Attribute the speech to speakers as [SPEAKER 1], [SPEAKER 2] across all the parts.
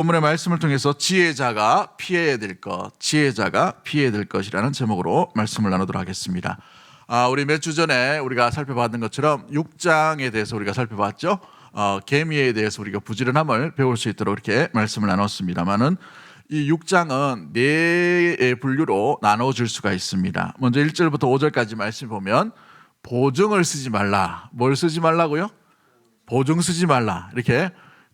[SPEAKER 1] 본문의 말씀을 통해서 지혜자가 피해야 될 것, 지혜자가 피해야 될 것이라는 제목으로 말씀을 나누도록 하겠습니다. 우리 몇 주 전에 우리가 살펴봤던 것처럼 6장에 대해서 우리가 살펴봤죠. 계미에 대해서 우리가 부지런함을 배울 수 있도록 이렇게 말씀을 나눴습니다만은 이 6장은 4의 분류로 나눠질 수가 있습니다. 먼저 1절부터 5절까지 말씀 보면 보증을 쓰지 말라. 뭘 쓰지 말라고요? 보증 쓰지 말라. 이렇게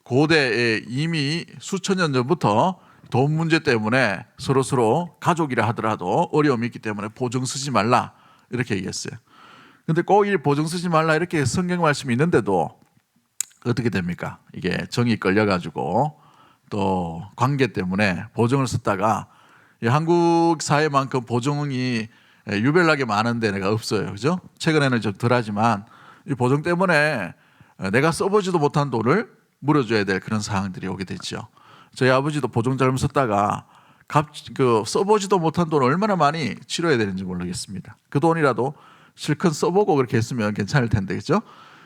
[SPEAKER 1] 고대에 이미 수천 년 전부터 돈 문제 때문에 서로 가족이라 하더라도 어려움이 있기 때문에 보증 쓰지 말라 이렇게 얘기했어요. 근데 꼭 이 보증 쓰지 말라 이렇게 성경 말씀이 있는데도 어떻게 됩니까? 이게 정이 끌려가지고 또 관계 때문에 보증을 썼다가 한국 사회만큼 보증이 유별나게 많은 데가 없어요. 그죠? 최근에는 좀 덜하지만 이 보증 때문에 내가 써보지도 못한 돈을 물어줘야 될 그런 상황들이 오게 됐죠. 저희 아버지도 보증 잘못 썼다가 써보지도 못한 돈을 얼마나 많이 치러야 되는지 모르겠습니다. 그 돈이라도 실컷 써보고 그렇게 했으면 괜찮을 텐데, 그렇죠?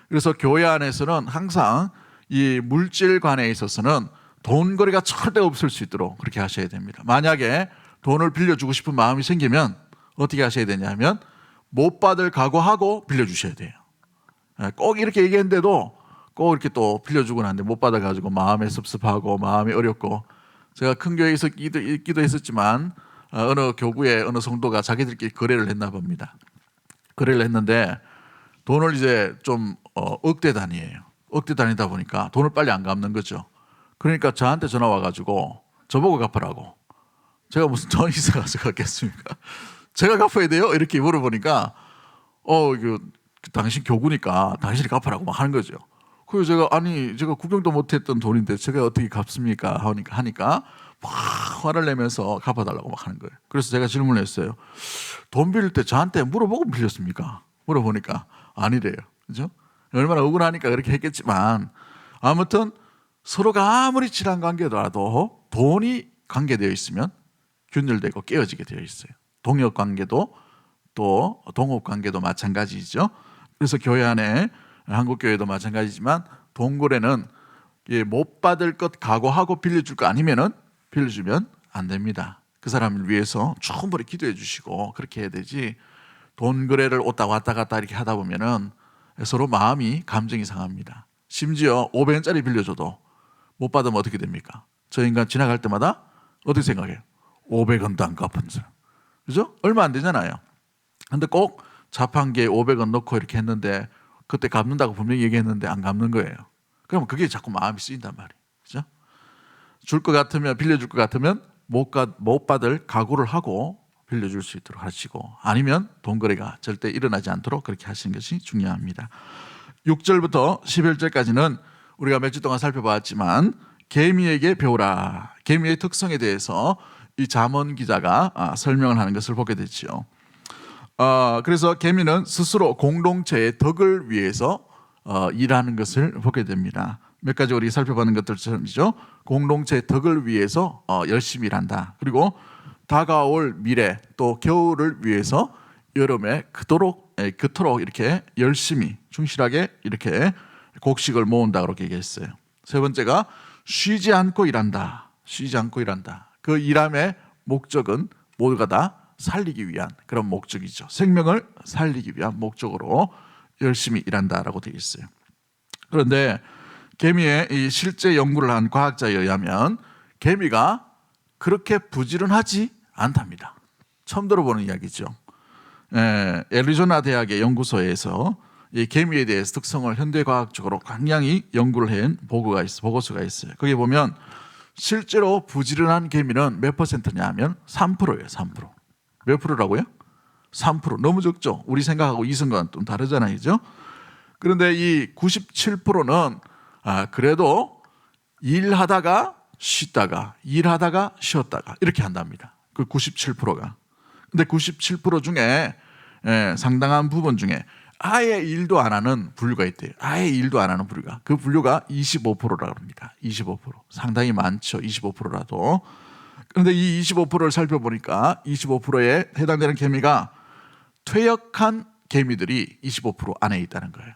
[SPEAKER 1] 그래서 교회 안에서는 항상 이 물질관에 있어서는 돈 거래가 절대 없을 수 있도록 그렇게 하셔야 됩니다. 만약에 돈을 빌려주고 싶은 마음이 생기면 어떻게 하셔야 되냐면 못 받을 각오하고 빌려주셔야 돼요. 꼭 이렇게 얘기했는데도 꼭 이렇게 또 빌려주고 나는데 못 받아가지고 마음에 섭섭하고 마음이 어렵고, 제가 큰 교회에서 기도했었지만 어느 교구의 어느 성도가 자기들끼리 거래를 했나 봅니다. 거래를 했는데 돈을 이제 좀 억대 단위예요. 억대 단위다 보니까 돈을 빨리 안 갚는 거죠. 그러니까 저한테 전화 와가지고 저보고 갚으라고. 제가 무슨 돈이 있어가지고 갚겠습니까? 제가 갚아야 돼요? 이렇게 물어보니까 당신 교구니까 당신이 갚으라고 막 하는 거죠. 그래서 제가 구경도 못했던 돈인데 제가 어떻게 갚습니까? 하니까 막 화를 내면서 갚아달라고 막 하는 거예요. 그래서 제가 질문을 했어요. 돈 빌릴 때 저한테 물어보고 빌렸습니까? 물어보니까 아니래요. 그죠? 얼마나 억울하니까 그렇게 했겠지만 아무튼 서로가 아무리 친한 관계더라도 돈이 관계되어 있으면 균열되고 깨어지게 되어 있어요. 동역 관계도 또 동업 관계도 마찬가지죠. 그래서 교회 안에 한국교회도 마찬가지지만 돈거래는 못 받을 것 각오하고 빌려줄 거 아니면은 빌려주면 안 됩니다. 그 사람을 위해서 충분히 기도해 주시고 그렇게 해야 되지, 돈거래를 왔다 갔다 이렇게 하다 보면은 서로 마음이 감정이 상합니다. 심지어 500원짜리 빌려줘도 못 받으면 어떻게 됩니까? 저 인간 지나갈 때마다 어떻게 생각해요? 500원도 안 갚은 사람. 그죠? 얼마 안 되잖아요. 근데 꼭 자판기에 500원 넣고 이렇게 했는데 그때 갚는다고 분명히 얘기했는데 안 갚는 거예요. 그러면 그게 자꾸 마음이 쓰인단 말이에요. 그죠? 줄 것 같으면, 빌려줄 것 같으면 못 받을 각오를 하고 빌려줄 수 있도록 하시고, 아니면 돈거래가 절대 일어나지 않도록 그렇게 하시는 것이 중요합니다. 6절부터 11절까지는 우리가 몇 주 동안 살펴봤지만 계미에게 배우라. 계미의 특성에 대해서 이 잠언 기자가 설명을 하는 것을 보게 되죠. 그래서 계미는 스스로 공동체의 덕을 위해서 일하는 것을 보게 됩니다. 몇 가지 우리 살펴보는 것들처럼이죠. 공동체의 덕을 위해서 열심히 일한다. 그리고 다가올 미래 또 겨울을 위해서 여름에 그토록 이렇게 열심히 충실하게 이렇게 곡식을 모은다 그렇게 얘기했어요. 세 번째가 쉬지 않고 일한다. 쉬지 않고 일한다. 그 일함의 목적은 모두가 다 살리기 위한 그런 목적이죠. 생명을 살리기 위한 목적으로 열심히 일한다라고 되어 있어요. 그런데 개미의 이 실제 연구를 한 과학자에 의하면 개미가 그렇게 부지런하지 않답니다. 처음 들어보는 이야기죠. 애리조나 대학의 연구소에서 이 개미에 대해서 특성을 현대과학적으로 굉장히 연구를 한 보고서가 있어요. 거기 보면 실제로 부지런한 개미는 몇 퍼센트냐 하면 3%예요. 3%. 몇 프로라고요? 3%. 너무 적죠? 우리 생각하고 이성과는 좀 다르잖아요. 그죠? 그런데 이 97%는 그래도 일하다가 쉬다가 일하다가 쉬었다가 이렇게 한답니다. 그 97%가. 근데 97% 중에 상당한 부분 중에 아예 일도 안 하는 분류가 있대요. 아예 일도 안 하는 분류가. 그 분류가 25%라고 합니다. 25%. 상당히 많죠. 25%라도. 그런데 이 25%를 살펴보니까 25%에 해당되는 개미가 퇴역한 개미들이 25% 안에 있다는 거예요.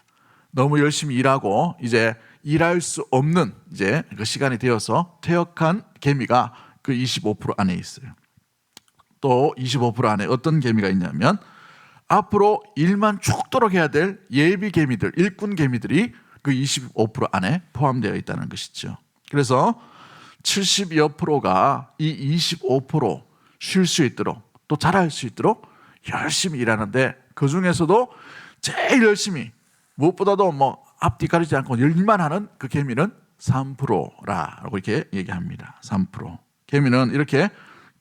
[SPEAKER 1] 너무 열심히 일하고 이제 일할 수 없는 이제 그 시간이 되어서 퇴역한 개미가 그 25% 안에 있어요. 또 25% 안에 어떤 개미가 있냐면 앞으로 일만 죽도록 해야 될 예비 개미들, 일꾼 개미들이 그 25% 안에 포함되어 있다는 것이죠. 그래서 70여 프로가 이 25% 쉴 수 있도록 또 잘할 수 있도록 열심히 일하는데 그 중에서도 제일 열심히 무엇보다도 뭐 앞뒤 가리지 않고 일만 하는 그 개미는 3%라고 이렇게 얘기합니다. 3%. 개미는 이렇게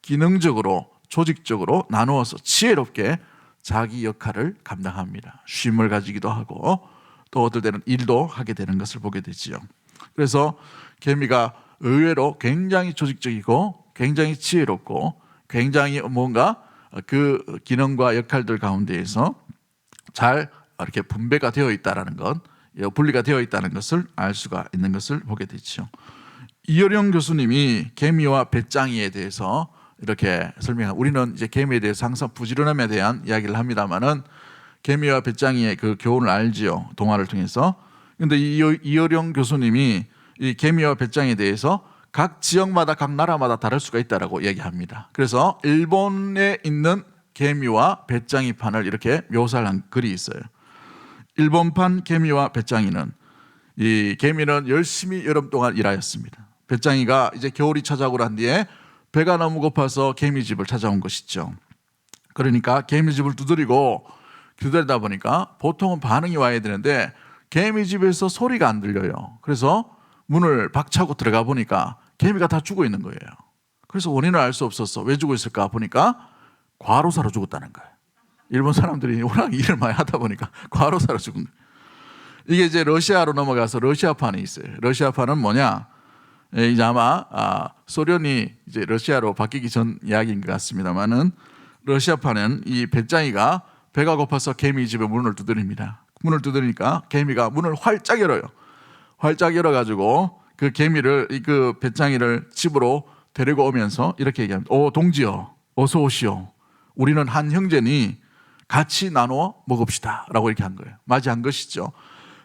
[SPEAKER 1] 기능적으로 조직적으로 나누어서 지혜롭게 자기 역할을 감당합니다. 쉼을 가지기도 하고 또 어떨 때는 일도 하게 되는 것을 보게 되지요. 그래서 개미가 의외로 굉장히 조직적이고 굉장히 지혜롭고 굉장히 뭔가 그 기능과 역할들 가운데에서 잘 이렇게 분배가 되어 있다라는 것, 분리가 되어 있다는 것을 알 수가 있는 것을 보게 되죠. 이어령 교수님이 개미와 배짱이에 대해서 이렇게 설명한, 우리는 이제 개미에 대해서 항상 부지런함에 대한 이야기를 합니다만은 개미와 배짱이의 그 교훈을 알지요, 동화를 통해서. 그런데 이어령 교수님이 이 개미와 배짱이에 대해서 각 지역마다 각 나라마다 다를 수가 있다라고 얘기합니다. 그래서 일본에 있는 개미와 배짱이 판을 이렇게 묘사한 글이 있어요. 일본판 개미와 배짱이는, 이 개미는 열심히 여름 동안 일하였습니다. 배짱이가 이제 겨울이 찾아오고 난 뒤에 배가 너무 고파서 개미집을 찾아온 것이죠. 그러니까 개미집을 두드리고 기다리다 보니까 보통은 반응이 와야 되는데 개미집에서 소리가 안 들려요. 그래서 문을 박차고 들어가 보니까 개미가 다 죽어 있는 거예요. 그래서 원인을 알 수 없었어. 왜 죽어 있을까 보니까 과로사로 죽었다는 거예요. 일본 사람들이 워낙 일을 많이 하다 보니까 과로사로 죽은 거예요. 이게 이제 러시아로 넘어가서 러시아판이 있어요. 러시아판은 뭐냐? 이제 아마 소련이 이제 러시아로 바뀌기 전 이야기인 것 같습니다만은, 러시아판은 이 배짱이가 배가 고파서 개미 집에 문을 두드립니다. 문을 두드리니까 개미가 문을 활짝 열어요. 활짝 열어가지고 그 개미를, 그 배짱이를 집으로 데리고 오면서 이렇게 얘기합니다. 오, 동지여, 어서 오시오. 우리는 한 형제니 같이 나누어 먹읍시다 라고 이렇게 한 거예요. 맞이한 것이죠.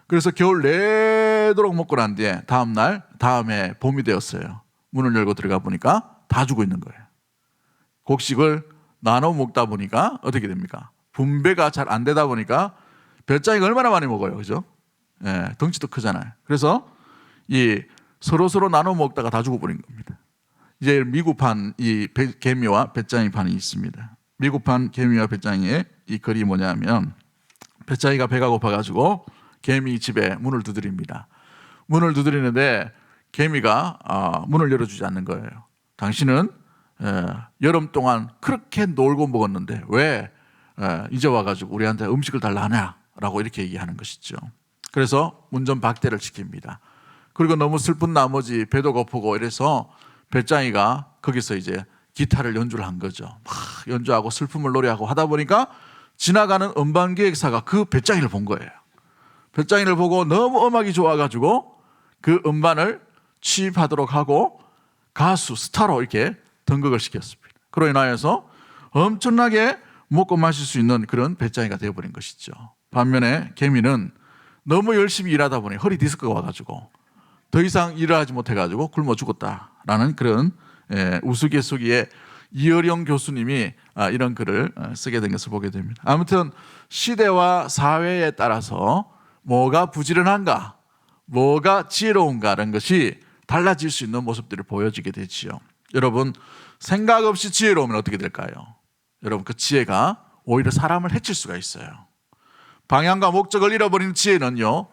[SPEAKER 1] 그래서 겨울 내도록 먹고 난 뒤에 다음에 봄이 되었어요. 문을 열고 들어가 보니까 다 죽어 있는 거예요. 곡식을 나눠 먹다 보니까 어떻게 됩니까? 분배가 잘 안 되다 보니까 배짱이가 얼마나 많이 먹어요, 그죠? 예, 덩치도 크잖아요. 그래서 이 서로 나눠 먹다가 다 죽어버린 겁니다. 이제 미국판 이 개미와 배짱이 판이 있습니다. 미국판 개미와 배짱이의 이 글이 뭐냐면, 배짱이가 배가 고파가지고 개미 집에 문을 두드립니다. 문을 두드리는데 개미가 문을 열어주지 않는 거예요. 당신은 여름 동안 그렇게 놀고 먹었는데 왜 이제 와가지고 우리한테 음식을 달라 하냐라고 이렇게 얘기하는 것이죠. 그래서 문전박대를 시킵니다. 그리고 너무 슬픈 나머지 배도 고프고 이래서 배짱이가 거기서 이제 기타를 연주를 한 거죠. 막 연주하고 슬픔을 노래하고 하다 보니까 지나가는 음반기획사가 그 배짱이를 본 거예요. 배짱이를 보고 너무 음악이 좋아가지고 그 음반을 취입하도록 하고 가수, 스타로 이렇게 등극을 시켰습니다. 그로 인하여서 엄청나게 먹고 마실 수 있는 그런 배짱이가 되어버린 것이죠. 반면에 개미는 너무 열심히 일하다 보니 허리 디스크가 와가지고 더 이상 일을 하지 못해가지고 굶어 죽었다라는 그런 우스갯소리에 이어령 교수님이 이런 글을 쓰게 된 것을 보게 됩니다. 아무튼 시대와 사회에 따라서 뭐가 부지런한가, 뭐가 지혜로운가라는 것이 달라질 수 있는 모습들을 보여주게 되지요. 여러분, 생각 없이 지혜로우면 어떻게 될까요? 여러분, 그 지혜가 오히려 사람을 해칠 수가 있어요. 방향과 목적을 잃어버리는 지혜는요,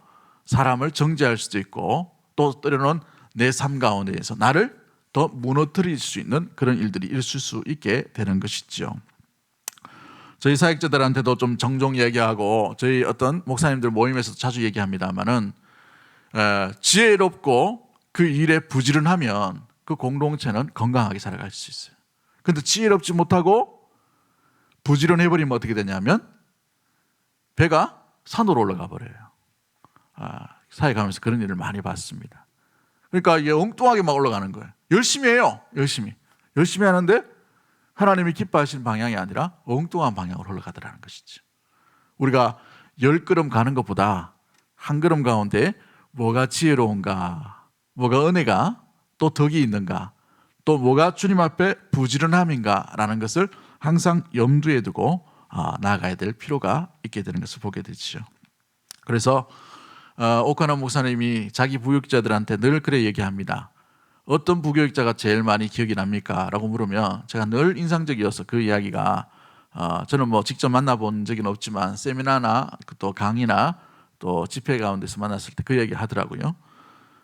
[SPEAKER 1] 사람을 정죄할 수도 있고 또 때로는 내 삶 가운데에서 나를 더 무너뜨릴 수 있는 그런 일들이 있을 수 있게 되는 것이죠. 저희 사역자들한테도 좀 종종 얘기하고 저희 어떤 목사님들 모임에서도 자주 얘기합니다만은, 지혜롭고 그 일에 부지런하면 그 공동체는 건강하게 살아갈 수 있어요. 그런데 지혜롭지 못하고 부지런해버리면 어떻게 되냐면 배가 산으로 올라가 버려요. 사회 가면서 그런 일을 많이 봤습니다. 그러니까 이게 엉뚱하게 막 올라가는 거예요. 열심히 해요. 열심히 하는데 하나님이 기뻐하시는 방향이 아니라 엉뚱한 방향으로 흘러가더라는 것이죠. 우리가 10걸음 가는 것보다 한 걸음 가운데 뭐가 지혜로운가, 뭐가 은혜가, 또 덕이 있는가, 또 뭐가 주님 앞에 부지런함인가라는 것을 항상 염두에 두고 나아가야 될 필요가 있게 되는 것을 보게 되죠. 그래서 오카나 목사님이 자기 부교육자들한테 늘 그래 얘기합니다. 어떤 부교육자가 제일 많이 기억이 납니까? 라고 물으면 제가 늘 인상적이어서 그 이야기가 저는 뭐 직접 만나본 적은 없지만 세미나나 또 강의나 또 집회 가운데서 만났을 때 그 얘기 하더라고요.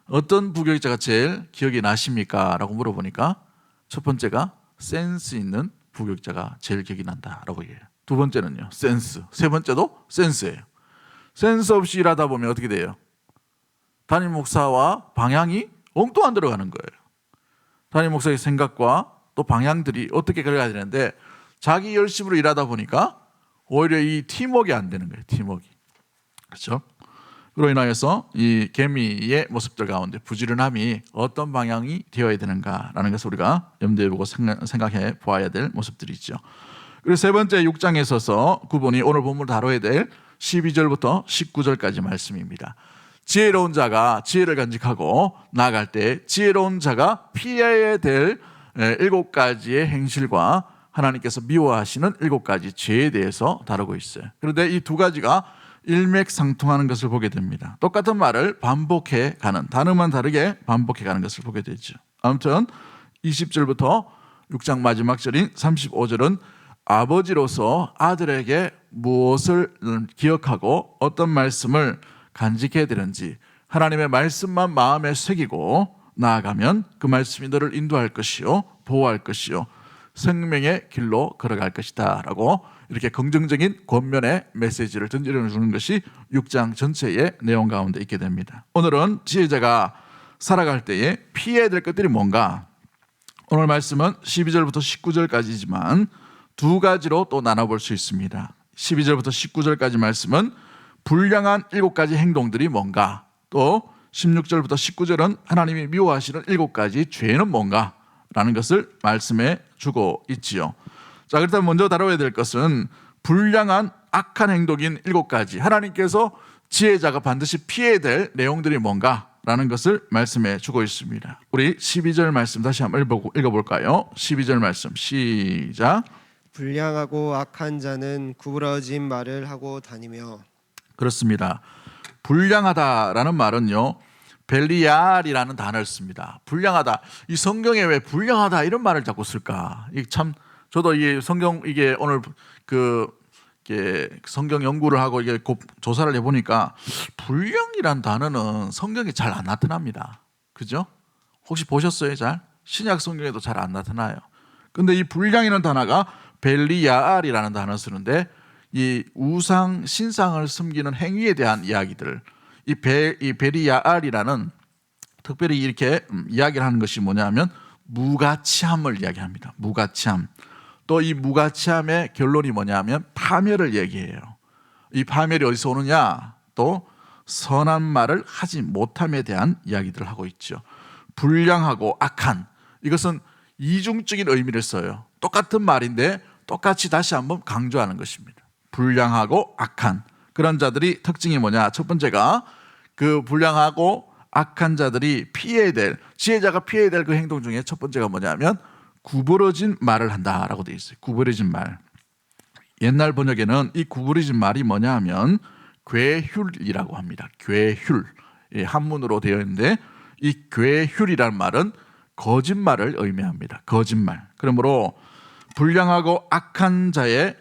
[SPEAKER 1] 어떤 부교육자가 제일 기억이 나십니까? 라고 물어보니까 첫 번째가 센스 있는 부교육자가 제일 기억이 난다라고 얘기해요. 두 번째는요, 센스. 세 번째도 센스예요. 센스 없이 일하다 보면 어떻게 돼요? 담임 목사와 방향이 엉뚱한 데로 가는 거예요. 담임 목사의 생각과 또 방향들이 어떻게 걸어가야 되는데 자기 열심으로 일하다 보니까 오히려 이 팀워크가 안 되는 거예요. 팀워크. 그렇죠? 그로 인하여서 이 개미의 모습들 가운데 부지런함이 어떤 방향이 되어야 되는가라는 것을 우리가 염두에 두고 생각해 보아야 될 모습들이죠. 그리고 세 번째 6장에 서서 구본이 오늘 본문 다뤄야 될 12절부터 19절까지 말씀입니다. 지혜로운 자가 지혜를 간직하고 나아갈 때 지혜로운 자가 피해야 될 7가지의 행실과 하나님께서 미워하시는 7가지 죄에 대해서 다루고 있어요. 그런데 이 두 가지가 일맥상통하는 것을 보게 됩니다. 똑같은 말을 반복해 가는, 단어만 다르게 반복해 가는 것을 보게 되죠. 아무튼 20절부터 6장 마지막 절인 35절은 아버지로서 아들에게 무엇을 기억하고 어떤 말씀을 간직해야 되는지, 하나님의 말씀만 마음에 새기고 나아가면 그 말씀이 너를 인도할 것이요 보호할 것이요 생명의 길로 걸어갈 것이다 라고 이렇게 긍정적인 권면의 메시지를 던져주는 것이 6장 전체의 내용 가운데 있게 됩니다. 오늘은 지혜자가 살아갈 때에 피해야 될 것들이 뭔가, 오늘 말씀은 12절부터 19절까지지만 두 가지로 또 나눠볼 수 있습니다. 12절부터 19절까지 말씀은 불량한 7가지 행동들이 뭔가, 또 16절부터 19절은 하나님이 미워하시는 7가지 죄는 뭔가 라는 것을 말씀해 주고 있지요. 자, 그렇다면 먼저 다뤄야 될 것은 불량한 악한 행동인 7가지, 하나님께서 지혜자가 반드시 피해야 될 내용들이 뭔가라는 것을 말씀해 주고 있습니다. 우리 12절 말씀 다시 한번 읽어볼까요? 12절 말씀 시작.
[SPEAKER 2] 불량하고 악한 자는 구부러진 말을 하고 다니며. 그렇습니다.
[SPEAKER 1] 불량하다라는 말은요, 벨리알이라는 단어를 씁니다. 불량하다. 이 성경에 왜 불량하다 이런 말을 자꾸 쓸까? 이 참 저도 이 성경 이게 오늘 이게 성경 연구를 하고 이게 조사를 해보니까 불량이란 단어는 성경에 잘 안 나타납니다. 그죠? 혹시 보셨어요? 잘? 신약 성경에도 잘 안 나타나요. 근데 이 불량이라는 단어가 벨리알이라는 단어를 쓰는데 이 우상 신상을 섬기는 행위에 대한 이야기들, 이 벨리알이라는 특별히 이렇게 이야기를 하는 것이 뭐냐면 무가치함을 이야기합니다. 무가치함. 또 이 무가치함의 결론이 뭐냐면 파멸을 얘기해요. 이 파멸이 어디서 오느냐? 또 선한 말을 하지 못함에 대한 이야기들을 하고 있죠. 불량하고 악한, 이것은 이중적인 의미를 써요. 똑같은 말인데 똑같이 다시 한번 강조하는 것입니다. 불량하고 악한 그런 자들이 특징이 뭐냐? 첫 번째가 그 불량하고 악한 자들이 피해야 될, 지혜자가 피해야 될 그 행동 중에 첫 번째가 뭐냐면 구부러진 말을 한다라고 되어 있어요. 구부러진 말. 옛날 번역에는 이 구부러진 말이 뭐냐 하면 괴휼이라고 합니다. 괴휼. 한문으로 되어 있는데 이 괴휼이라는 말은 거짓말을 의미합니다. 거짓말. 그러므로 불량하고 악한 자의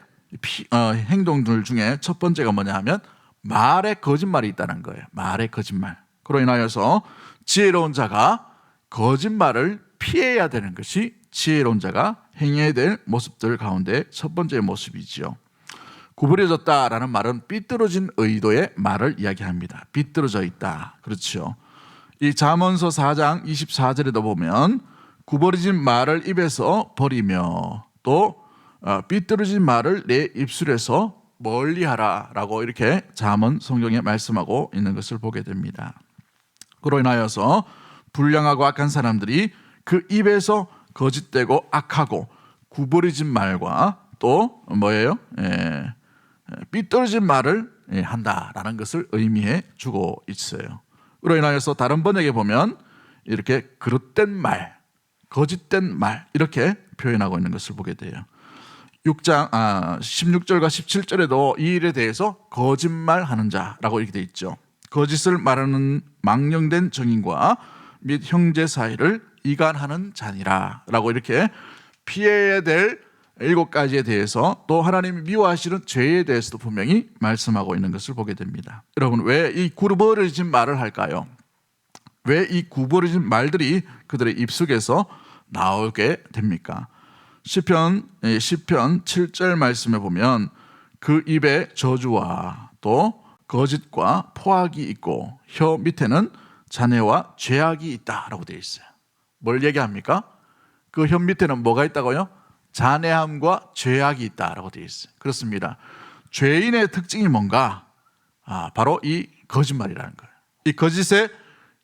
[SPEAKER 1] 행동들 중에 첫 번째가 뭐냐 하면 말에 거짓말이 있다는 거예요. 말에 거짓말. 그로 인하여서 지혜로운 자가 거짓말을 피해야 되는 것이 지혜로운 자가 행해야 될 모습들 가운데 첫 번째 모습이지요. 구부러졌다라는 말은 삐뚤어진 의도의 말을 이야기합니다. 삐뚤어져 있다. 그렇죠. 이 잠언서 4장 24절에도 보면 구부러진 말을 입에서 버리며 또 삐뚤어진 말을 내 입술에서 멀리하라라고 이렇게 잠언 성경에 말씀하고 있는 것을 보게 됩니다. 그로 인하여서 불량하고 악한 사람들이 그 입에서 거짓되고 악하고 구부러진 말과 또 뭐예요? 삐뚤어진 말을 한다라는 것을 의미해 주고 있어요. 그로 인하여서 다른 번역에 보면 이렇게 그릇된 말, 거짓된 말 이렇게 표현하고 있는 것을 보게 돼요. 16절과 17절에도 이 일에 대해서 거짓말하는 자라고 이렇게 돼 있죠. 거짓을 말하는 망령된 증인과 및 형제 사이를 이간하는 자니라 라고 이렇게 피해야 될 7가지에 대해서 또 하나님이 미워하시는 죄에 대해서도 분명히 말씀하고 있는 것을 보게 됩니다. 여러분, 왜 이 구부러진 말을 할까요? 왜 이 구부러진 말들이 그들의 입속에서 나오게 됩니까? 시편 7절 말씀에 보면 그 입에 저주와 또 거짓과 포악이 있고 혀 밑에는 잔해와 죄악이 있다라고 되어 있어요. 뭘 얘기합니까? 그 혀 밑에는 뭐가 있다고요? 잔해함과 죄악이 있다라고 되어 있어요. 그렇습니다. 죄인의 특징이 뭔가? 바로 이 거짓말이라는 거예요. 이 거짓의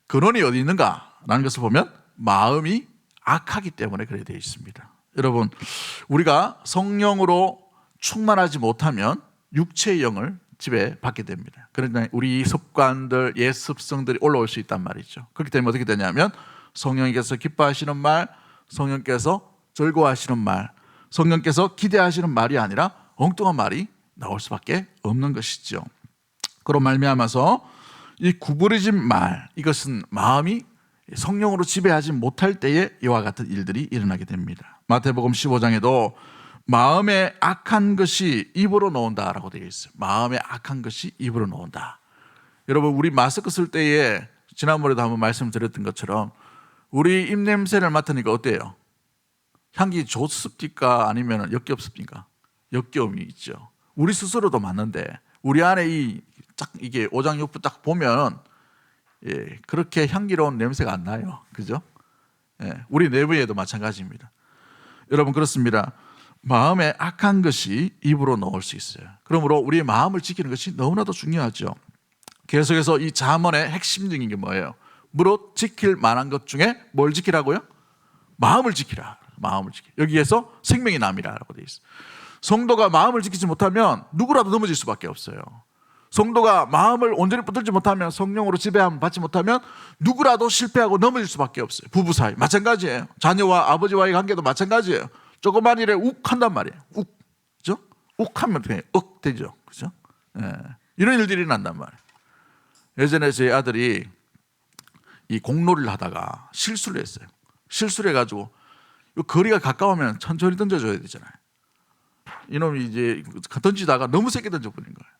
[SPEAKER 1] 근원이 어디 있는가라는 것을 보면 마음이 악하기 때문에 그렇게 되어 있습니다. 여러분, 우리가 성령으로 충만하지 못하면 육체의 영을 지배받게 됩니다. 그러니까 우리 습관들, 옛 습성들이 올라올 수 있단 말이죠. 그렇기 때문에 어떻게 되냐면 성령께서 기뻐하시는 말, 성령께서 즐거워하시는 말, 성령께서 기대하시는 말이 아니라 엉뚱한 말이 나올 수밖에 없는 것이죠. 그로 말미암아서 이 구부러진 말, 이것은 마음이 성령으로 지배하지 못할 때에 이와 같은 일들이 일어나게 됩니다. 마태복음 15장에도 마음에 악한 것이 입으로 나온다라고 되어 있어요. 마음에 악한 것이 입으로 나온다. 여러분, 우리 마스크 쓸 때에 지난번에도 한번 말씀드렸던 것처럼 우리 입냄새를 맡으니까 어때요? 향기 좋습니까? 아니면 역겹습니까? 역겨움이 있죠. 우리 스스로도 맞는데 우리 안에 이게 오장육부 딱 보면 그렇게 향기로운 냄새가 안 나요. 그죠? 우리 내부에도 마찬가지입니다. 여러분, 그렇습니다. 마음에 악한 것이 입으로 나올 수 있어요. 그러므로 우리의 마음을 지키는 것이 너무나도 중요하죠. 계속해서 이 잠언의 핵심적인 게 뭐예요? 무릇 지킬 만한 것 중에 뭘 지키라고요? 마음을 지키라. 마음을 지키. 여기에서 생명이 남이라고 되어 있어요. 성도가 마음을 지키지 못하면 누구라도 넘어질 수밖에 없어요. 성도가 마음을 온전히 붙들지 못하면, 성령으로 지배함을 받지 못하면 누구라도 실패하고 넘어질 수밖에 없어요. 부부 사이 마찬가지예요. 자녀와 아버지와의 관계도 마찬가지예요. 조그만 일에 욱 한단 말이에요. 욱, 그죠? 욱 하면 그냥 억 되죠, 그죠? 이런 일들이 난단 말이에요. 예전에 제 아들이 이 공놀이를 하다가 실수를 했어요. 실수를 해가지고 거리가 가까우면 천천히 던져줘야 되잖아요. 이놈이 이제 던지다가 너무 세게 던져버린 거예요.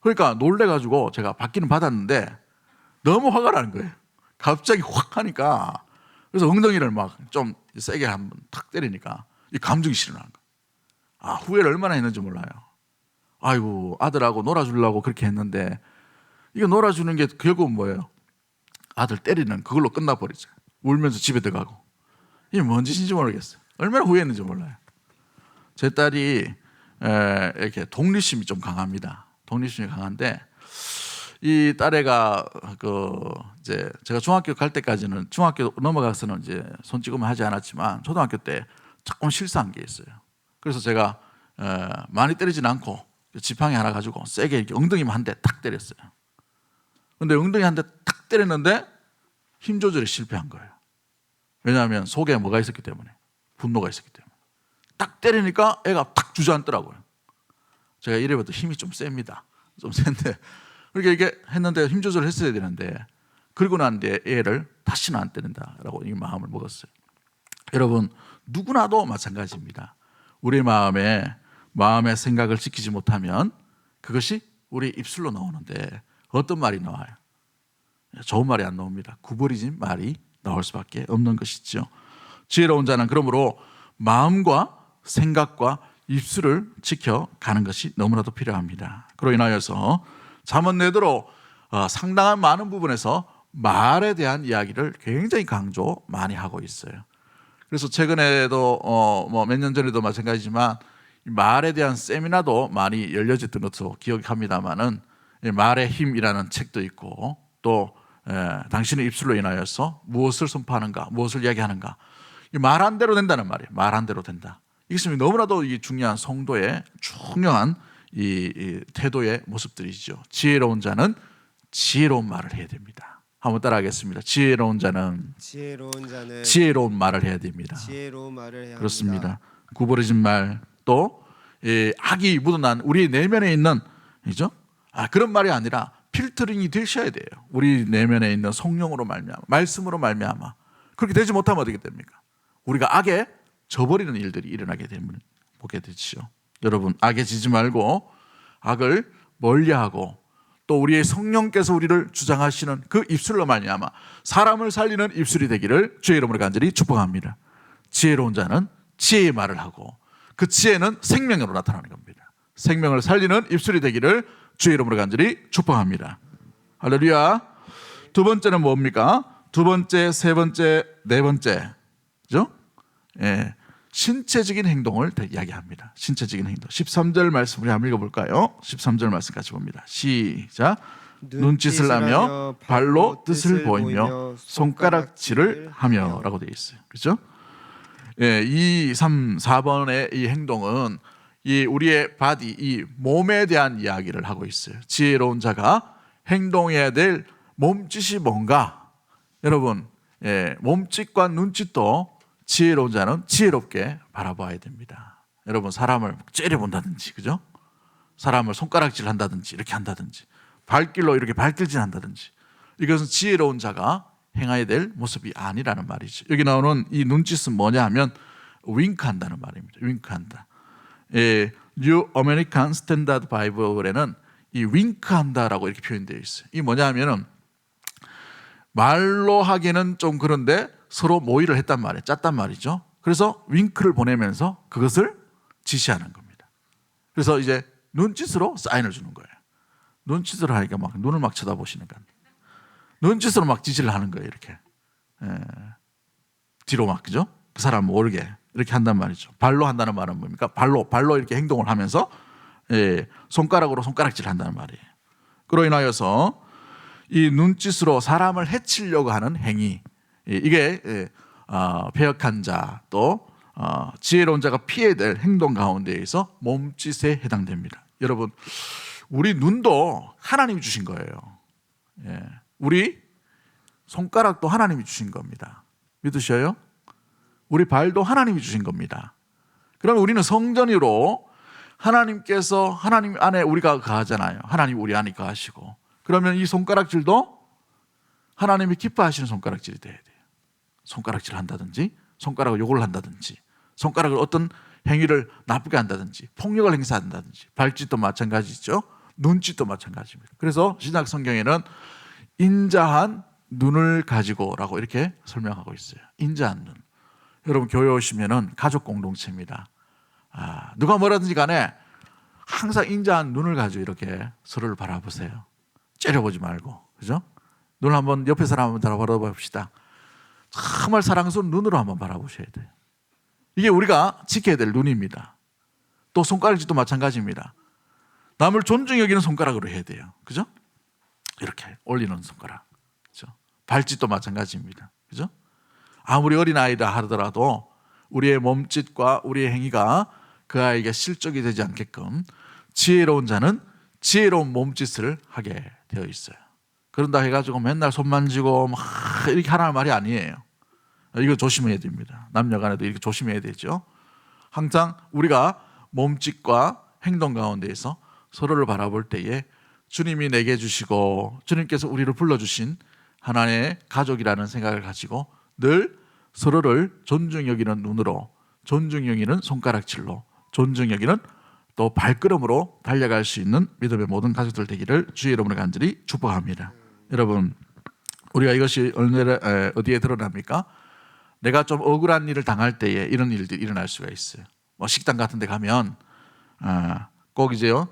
[SPEAKER 1] 그러니까 놀래가지고 제가 받기는 받았는데 너무 화가 나는 거예요. 갑자기 확 하니까. 그래서 엉덩이를 막 좀 세게 한번 탁 때리니까 이 감정이 실어나는 거예요. 후회를 얼마나 했는지 몰라요. 아이고, 아들하고 놀아주려고 그렇게 했는데 이거 놀아주는 게 결국은 뭐예요? 아들 때리는 그걸로 끝나버리죠. 울면서 집에 들어가고. 이게 뭔 짓인지 모르겠어요. 얼마나 후회했는지 몰라요. 제 딸이 이렇게 독립심이 좀 강합니다. 독립심이 강한데 이 딸애가 이제 제가 중학교 갈 때까지는, 중학교 넘어가서는 이제 손찌검을 하지 않았지만 초등학교 때 조금 실수한 게 있어요. 그래서 제가 많이 때리진 않고 지팡이 하나 가지고 세게 이렇게 엉덩이만 한 대 탁 때렸어요. 근데 엉덩이 한 대 탁 때렸는데 힘 조절에 실패한 거예요. 왜냐하면 속에 뭐가 있었기 때문에, 분노가 있었기 때문에. 딱 때리니까 애가 탁 주저앉더라고요. 제가 이래봐도 힘이 좀 셉니다. 좀 센데 그렇게 이게 했는데 힘 조절을 했어야 되는데, 그리고 난 뒤에 애를 다시는 안 때린다라고 이 마음을 먹었어요. 여러분, 누구나도 마찬가지입니다. 우리 마음의 생각을 지키지 못하면 그것이 우리 입술로 나오는데 어떤 말이 나와요? 좋은 말이 안 나옵니다. 구부러진 말이 나올 수밖에 없는 것이죠. 지혜로운 자는 그러므로 마음과 생각과 입술을 지켜가는 것이 너무나도 필요합니다. 그로 인하여서 잠언 내도록 상당한 많은 부분에서 말에 대한 이야기를 굉장히 강조 많이 하고 있어요. 그래서 최근에도 몇 년 전에도 마찬가지지만 말에 대한 세미나도 많이 열려졌던 것으로 기억합니다만은 말의 힘이라는 책도 있고, 또 당신의 입술로 인하여서 무엇을 선포하는가, 무엇을 이야기하는가, 말한 대로 된다는 말이에요. 말한 대로 된다. 이것이 너무나도 중요한 성도의 중요한 이 태도의 모습들이죠. 지혜로운 자는 지혜로운 말을 해야 됩니다. 한번 따라하겠습니다. 지혜로운 자는 지혜로운 말을 해야 됩니다.
[SPEAKER 2] 지혜로운 말을 해야
[SPEAKER 1] 그렇습니다.
[SPEAKER 2] 합니다.
[SPEAKER 1] 구부러진 말, 또 악이 묻어난 우리 내면에 있는 이죠? 그런 말이 아니라 필터링이 되셔야 돼요. 우리 내면에 있는 성령으로 말미암아, 말씀으로 말미암아. 그렇게 되지 못하면 어떻게 됩니까? 우리가 악에 져버리는 일들이 일어나게 되면 보게 되죠. 여러분, 악에 지지 말고 악을 멀리하고 또 우리의 성령께서 우리를 주장하시는 그 입술로 말미암아 사람을 살리는 입술이 되기를 주의 이름으로 간절히 축복합니다. 지혜로운 자는 지혜의 말을 하고 그 지혜는 생명으로 나타나는 겁니다. 생명을 살리는 입술이 되기를 주의 이름으로 간절히 축복합니다. 할렐루야. 두 번째는 뭡니까? 두 번째, 세 번째, 네 번째, 그죠? 신체적인 행동을 이야기합니다. 신체적인 행동. 13절 말씀 우리 한번 읽어볼까요? 13절 말씀 같이 봅니다. 시작. 눈짓을 하며 발로 뜻을 보이며 손가락질을 하며 라고 되어 있어요. 그렇죠? 2, 3, 4번의 이 행동은 이 우리의 바디, 이 몸에 대한 이야기를 하고 있어요. 지혜로운 자가 행동해야 될 몸짓이 뭔가? 여러분, 몸짓과 눈짓도 지혜로운 자는 지혜롭게 바라봐야 됩니다. 여러분, 사람을 째려본다든지, 그죠? 사람을 손가락질 한다든지, 이렇게 한다든지, 발길로 이렇게 발길질 한다든지, 이것은 지혜로운 자가 행해야 될 모습이 아니라는 말이죠. 여기 나오는 이 눈짓은 뭐냐 하면 윙크한다는 말입니다. 윙크한다. New American Standard Bible에는 이 윙크한다라고 이렇게 표현되어 있어요. 이게 뭐냐 하면은 말로 하기는 좀 그런데 서로 모의를 했단 말이에요. 짰단 말이죠. 그래서 윙크를 보내면서 그것을 지시하는 겁니다. 그래서 이제 눈짓으로 사인을 주는 거예요. 눈짓으로 하니까 막 눈을 막 쳐다보시는 거예요. 눈짓으로 막 지시를 하는 거예요. 이렇게 뒤로 막, 그죠? 그 사람 모르게 이렇게 한단 말이죠. 발로 한다는 말은 뭡니까? 발로 이렇게 행동을 하면서 손가락으로 손가락질을 한다는 말이에요. 그로 인하여서 이 눈짓으로 사람을 해치려고 하는 행위, 이게 배역한 자, 또 지혜로운 자가 피해야 될 행동 가운데에서 몸짓에 해당됩니다. 여러분, 우리 눈도 하나님이 주신 거예요. 우리 손가락도 하나님이 주신 겁니다. 믿으셔요? 우리 발도 하나님이 주신 겁니다. 그럼 우리는 성전으로 하나님께서 하나님 안에 우리가 거하잖아요. 하나님 우리 안에 거하시고, 그러면 이 손가락질도 하나님이 기뻐하시는 손가락질이 돼야 돼요. 손가락질 한다든지, 손가락을 욕을 한다든지, 손가락을 어떤 행위를 나쁘게 한다든지, 폭력을 행사한다든지, 발짓도 마찬가지죠. 눈짓도 마찬가지입니다. 그래서 신약 성경에는 인자한 눈을 가지고라고 이렇게 설명하고 있어요. 인자한 눈. 여러분, 교회 오시면은 가족 공동체입니다. 누가 뭐라든지 간에 항상 인자한 눈을 가지고 이렇게 서로를 바라보세요. 째려보지 말고, 그죠? 눈을 한번 옆에 사람 한번 바라봅시다. 정말 사랑스러운 눈으로 한번 바라보셔야 돼요. 이게 우리가 지켜야 될 눈입니다. 또 손가락질도 마찬가지입니다. 남을 존중히 여기는 손가락으로 해야 돼요. 그죠? 이렇게 올리는 손가락. 그죠? 발짓도 마찬가지입니다. 그죠? 아무리 어린아이다 하더라도 우리의 몸짓과 우리의 행위가 그 아이에게 실족이 되지 않게끔 지혜로운 자는 지혜로운 몸짓을 하게 되어 있어요. 그런다 해가지고 맨날 손 만지고 막 이렇게 하라는 말이 아니에요. 이거 조심해야 됩니다. 남녀 간에도 이렇게 조심해야 되죠. 항상 우리가 몸짓과 행동 가운데에서 서로를 바라볼 때에 주님이 내게 주시고 주님께서 우리를 불러주신 하나님의 가족이라는 생각을 가지고 늘 서로를 존중 여기는 눈으로, 존중 여기는 손가락질로, 존중 여기는 또 발걸음으로 달려갈 수 있는 믿음의 모든 가족들 되기를 주의 이름으로 간절히 축복합니다. 여러분, 우리가 이것이 어디에 드러납니까? 내가 좀 억울한 일을 당할 때에 이런 일들이 일어날 수가 있어요. 뭐 식당 같은 데 가면 꼭 이제요,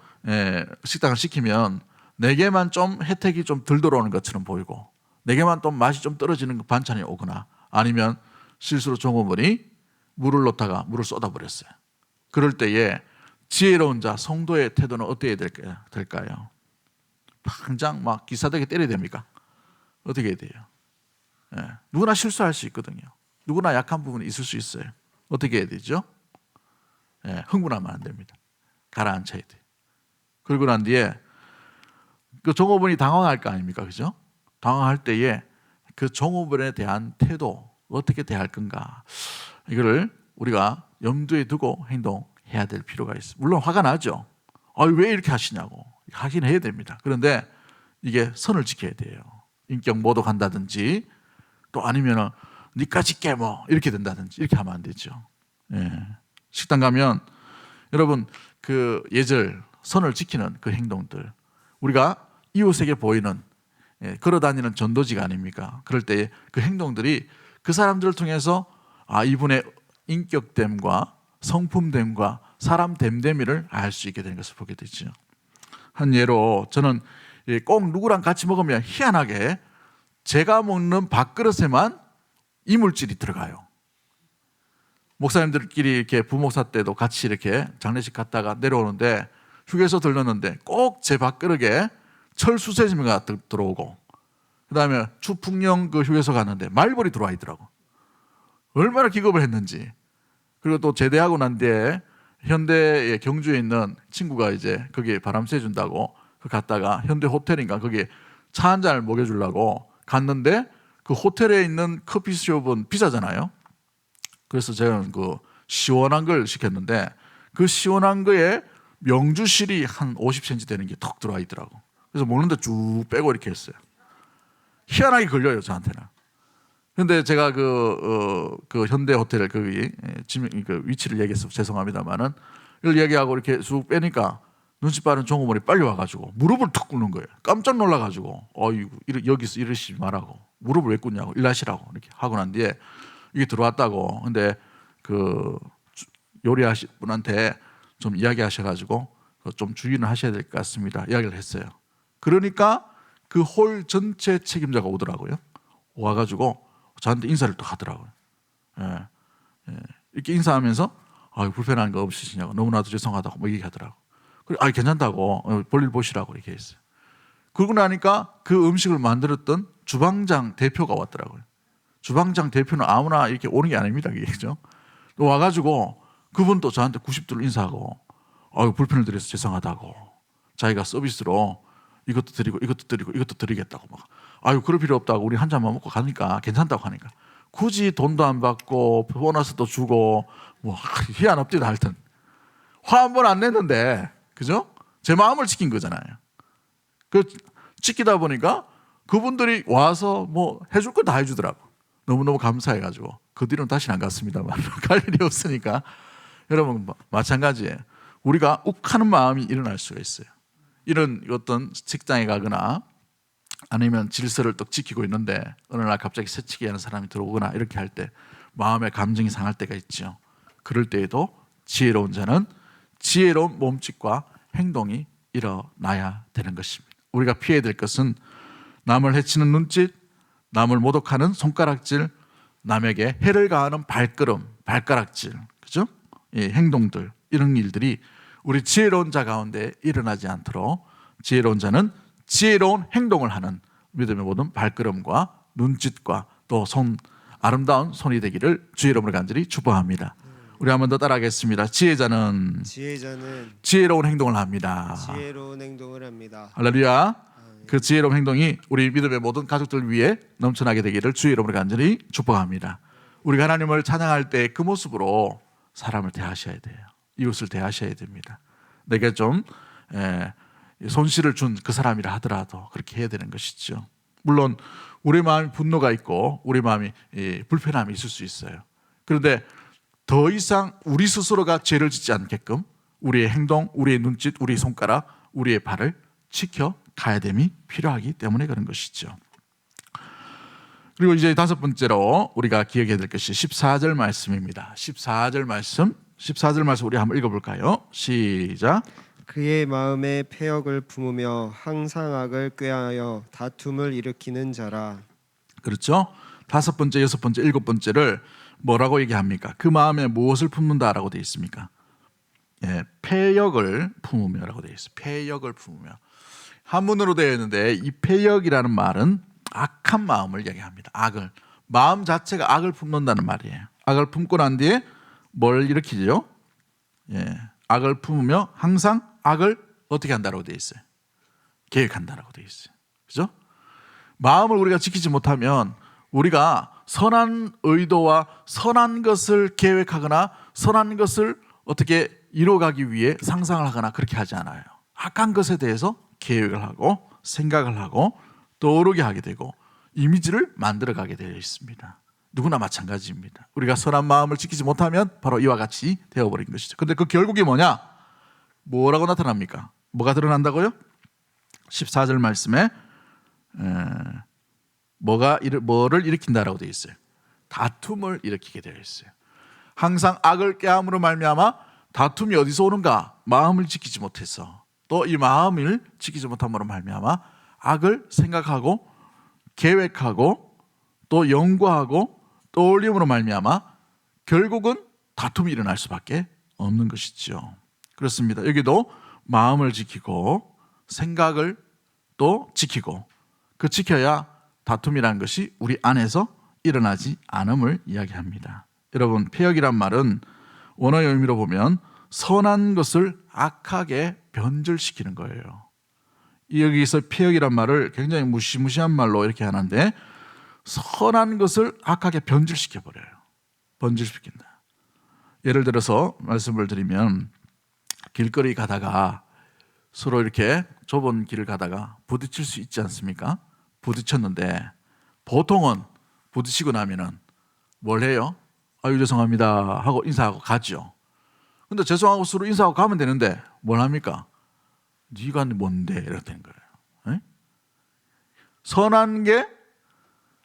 [SPEAKER 1] 식당을 시키면 내게만 좀 혜택이 좀 덜 들어오는 것처럼 보이고, 내게만 또 맛이 좀 떨어지는 반찬이 오거나, 아니면 실수로 종업원이 물을 놓다가 물을 쏟아버렸어요. 그럴 때에 지혜로운 자, 성도의 태도는 어떻게 될까요? 당장 막 기사되게 때려야 됩니까? 어떻게 해야 돼요? 누구나 실수할 수 있거든요. 누구나 약한 부분이 있을 수 있어요. 어떻게 해야 되죠? 흥분하면 안 됩니다. 가라앉혀야 돼요. 그러고 난 뒤에 그 종업원이 당황할 거 아닙니까? 그죠? 당황할 때에 그 종업원에 대한 태도 어떻게 대할 건가, 이거를 우리가 염두에 두고 행동해야 될 필요가 있어요. 물론 화가 나죠. 왜 이렇게 하시냐고 하긴 해야 됩니다. 그런데 이게 선을 지켜야 돼요. 인격 모독한다든지 또 아니면은 니까지 깨 뭐 이렇게 된다든지 이렇게 하면 안 되죠. 예. 식당 가면 여러분 그 예절 선을 지키는 그 행동들, 우리가 이웃에게 보이는 걸어다니는 전도지가 아닙니까? 그럴 때 그 행동들이 그 사람들을 통해서 이분의 인격됨과 성품됨과 사람됨됨이를 알 수 있게 되는 것을 보게 되죠. 한 예로 저는 꼭 누구랑 같이 먹으면 희한하게 제가 먹는 밥그릇에만 이물질이 들어가요. 목사님들끼리 이렇게 부목사 때도 같이 이렇게 장례식 갔다가 내려오는데 휴게소 들렀는데 꼭 제 밥그릇에 철수세미가 들어오고, 그 다음에 추풍령 그 휴게소 갔는데 말벌이 들어와 있더라고. 얼마나 기겁을 했는지. 그리고 또 제대하고 난 뒤에 현대의 경주에 있는 친구가 이제 거기에 바람 쐬준다고 갔다가 현대 호텔인가 거기에 차 한 잔을 먹여주려고 갔는데 그 호텔에 있는 커피숍은 비싸잖아요. 그래서 제가 그 시원한 걸 시켰는데 그 시원한 거에 명주실이 한 50cm 되는 게 턱 들어와 있더라고. 그래서 먹는데 쭉 빼고 이렇게 했어요. 희한하게 걸려요, 저한테는. 근데 제가 그 현대 호텔 거기 그 위치를 얘기해서 죄송합니다만은 이걸 얘기하고 이렇게 쭉 빼니까 눈치 빠른 종업원이 빨리 와가지고 무릎을 툭 꿇는 거예요. 깜짝 놀라가지고 여기서 이러시지 말라고, 무릎을 왜 꿇냐고, 일하시라고 이렇게 하고 난 뒤에 이게 들어왔다고. 근데 그 요리하실 분한테 좀 이야기하셔가지고 좀 주의는 하셔야 될 것 같습니다, 이야기를 했어요. 그러니까 그 홀 전체 책임자가 오더라고요. 와가지고 저한테 인사를 또 하더라고요. 이렇게 인사하면서 불편한 거 없으시냐고, 너무나도 죄송하다고 뭐 얘기하더라고. 그래, 괜찮다고, 볼일 보시라고 이렇게 했어요. 그러고 나니까 그 음식을 만들었던 주방장 대표가 왔더라고요. 주방장 대표는 아무나 이렇게 오는 게 아닙니다, 그죠? 또 와가지고 그분도 저한테 90도로 인사하고, 불편을 드려서 죄송하다고, 자기가 서비스로 이것도 드리고 이것도 드리고 이것도 드리겠다고 막, 그럴 필요 없다고, 우리 한 잔만 먹고 가니까 괜찮다고 하니까 굳이 돈도 안 받고 보너스도 주고 뭐 희한 없디다 하여튼 화 한 번 안 냈는데, 그죠? 제 마음을 지킨 거잖아요. 그 지키다 보니까 그분들이 와서 뭐 해줄 거 다 해주더라고. 너무너무 감사해가지고 그 뒤로는 다시는 안 갔습니다만 갈 일이 없으니까. 여러분 마찬가지예요. 우리가 욱하는 마음이 일어날 수가 있어요. 이런 어떤 직장에 가거나 아니면 질서를 또 지키고 있는데 어느 날 갑자기 새치기 하는 사람이 들어오거나 이렇게 할 때 마음의 감정이 상할 때가 있죠. 그럴 때에도 지혜로운 자는 지혜로운 몸짓과 행동이 일어나야 되는 것입니다. 우리가 피해야 될 것은 남을 해치는 눈짓, 남을 모독하는 손가락질, 남에게 해를 가하는 발걸음, 발가락질, 그죠? 행동들, 이런 일들이 우리 지혜로운 자 가운데 일어나지 않도록 지혜로운 자는 지혜로운 행동을 하는 믿음의 모든 발걸음과 눈짓과 또 아름다운 손이 되기를 주의 이름으로 간절히 축복합니다. 우리 한 번 더 따라하겠습니다. 지혜자는 지혜로운 행동을 합니다.
[SPEAKER 2] 지혜로운 행동을 합니다.
[SPEAKER 1] 할렐루야. 그 지혜로운 행동이 우리 믿음의 모든 가족들 위해 넘쳐나게 되기를 주의 이름으로 간절히 축복합니다. 우리가 하나님을 찬양할 때 그 모습으로 사람을 대하셔야 돼요. 이웃을 대하셔야 됩니다. 내게 좀 손실을 준 그 사람이라 하더라도 그렇게 해야 되는 것이죠. 물론 우리 마음에 분노가 있고 우리 마음이 불편함이 있을 수 있어요. 그런데 더 이상 우리 스스로가 죄를 짓지 않게끔 우리의 행동, 우리의 눈짓, 우리의 손가락, 우리의 발을 지켜가야 됨이 필요하기 때문에 그런 것이죠. 그리고 이제 다섯 번째로 우리가 기억해야 될 것이 14절 말씀입니다. 14절 말씀 우리 한번 읽어볼까요? 시작.
[SPEAKER 2] 그의 마음에 패역을 품으며 항상 악을 꾀하여 다툼을 일으키는 자라.
[SPEAKER 1] 그렇죠? 다섯 번째, 여섯 번째, 일곱 번째를 뭐라고 얘기합니까? 그 마음에 무엇을 품는다라고 되어 있습니까? 패역을 품으며라고 되어 있어요. 패역을 품으며. 한문으로 되어 있는데 이 패역이라는 말은 악한 마음을 얘기합니다. 악을, 마음 자체가 악을 품는다는 말이에요. 악을 품고 난 뒤에 뭘 일으키죠? 악을 품으며 항상 악을 어떻게 한다라고 되어 있어요? 계획한다라고 되어 있어요. 그죠? 마음을 우리가 지키지 못하면 우리가 선한 의도와 선한 것을 계획하거나 선한 것을 어떻게 이루어가기 위해 상상을 하거나 그렇게 하지 않아요. 악한 것에 대해서 계획을 하고 생각을 하고 떠오르게 하게 되고 이미지를 만들어가게 되어 있습니다. 누구나 마찬가지입니다. 우리가 선한 마음을 지키지 못하면 바로 이와 같이 되어버린 것이죠. 근데 그 결국이 뭐냐? 뭐라고 나타납니까? 뭐가 드러난다고요? 14절 말씀에 뭐를 일으킨다라고 되어 있어요? 다툼을 일으키게 되어 있어요. 항상 악을 꾀함으로 말미암아 다툼이 어디서 오는가? 마음을 지키지 못해서, 또 이 마음을 지키지 못함으로 말미암아 악을 생각하고 계획하고 또 연구하고 떠올림으로 말미암아 결국은 다툼이 일어날 수밖에 없는 것이죠. 그렇습니다. 여기도 마음을 지키고 생각을 또 지키고, 그 지켜야 다툼이라는 것이 우리 안에서 일어나지 않음을 이야기합니다. 여러분, 패역이란 말은 원어의 의미로 보면 선한 것을 악하게 변질시키는 거예요. 여기서 패역이란 말을 굉장히 무시무시한 말로 이렇게 하는데, 선한 것을 악하게 변질시켜 버려요. 변질시킨다. 예를 들어서 말씀을 드리면, 길거리 가다가 서로 이렇게 좁은 길을 가다가 부딪힐 수 있지 않습니까? 부딪혔는데 보통은 부딪히고 나면은 뭘 해요? 아유 죄송합니다 하고 인사하고 가죠. 근데 죄송하고 서로 인사하고 가면 되는데 뭘 합니까? 네가 뭔데? 이렇게 되는 거예요. 에? 선한 게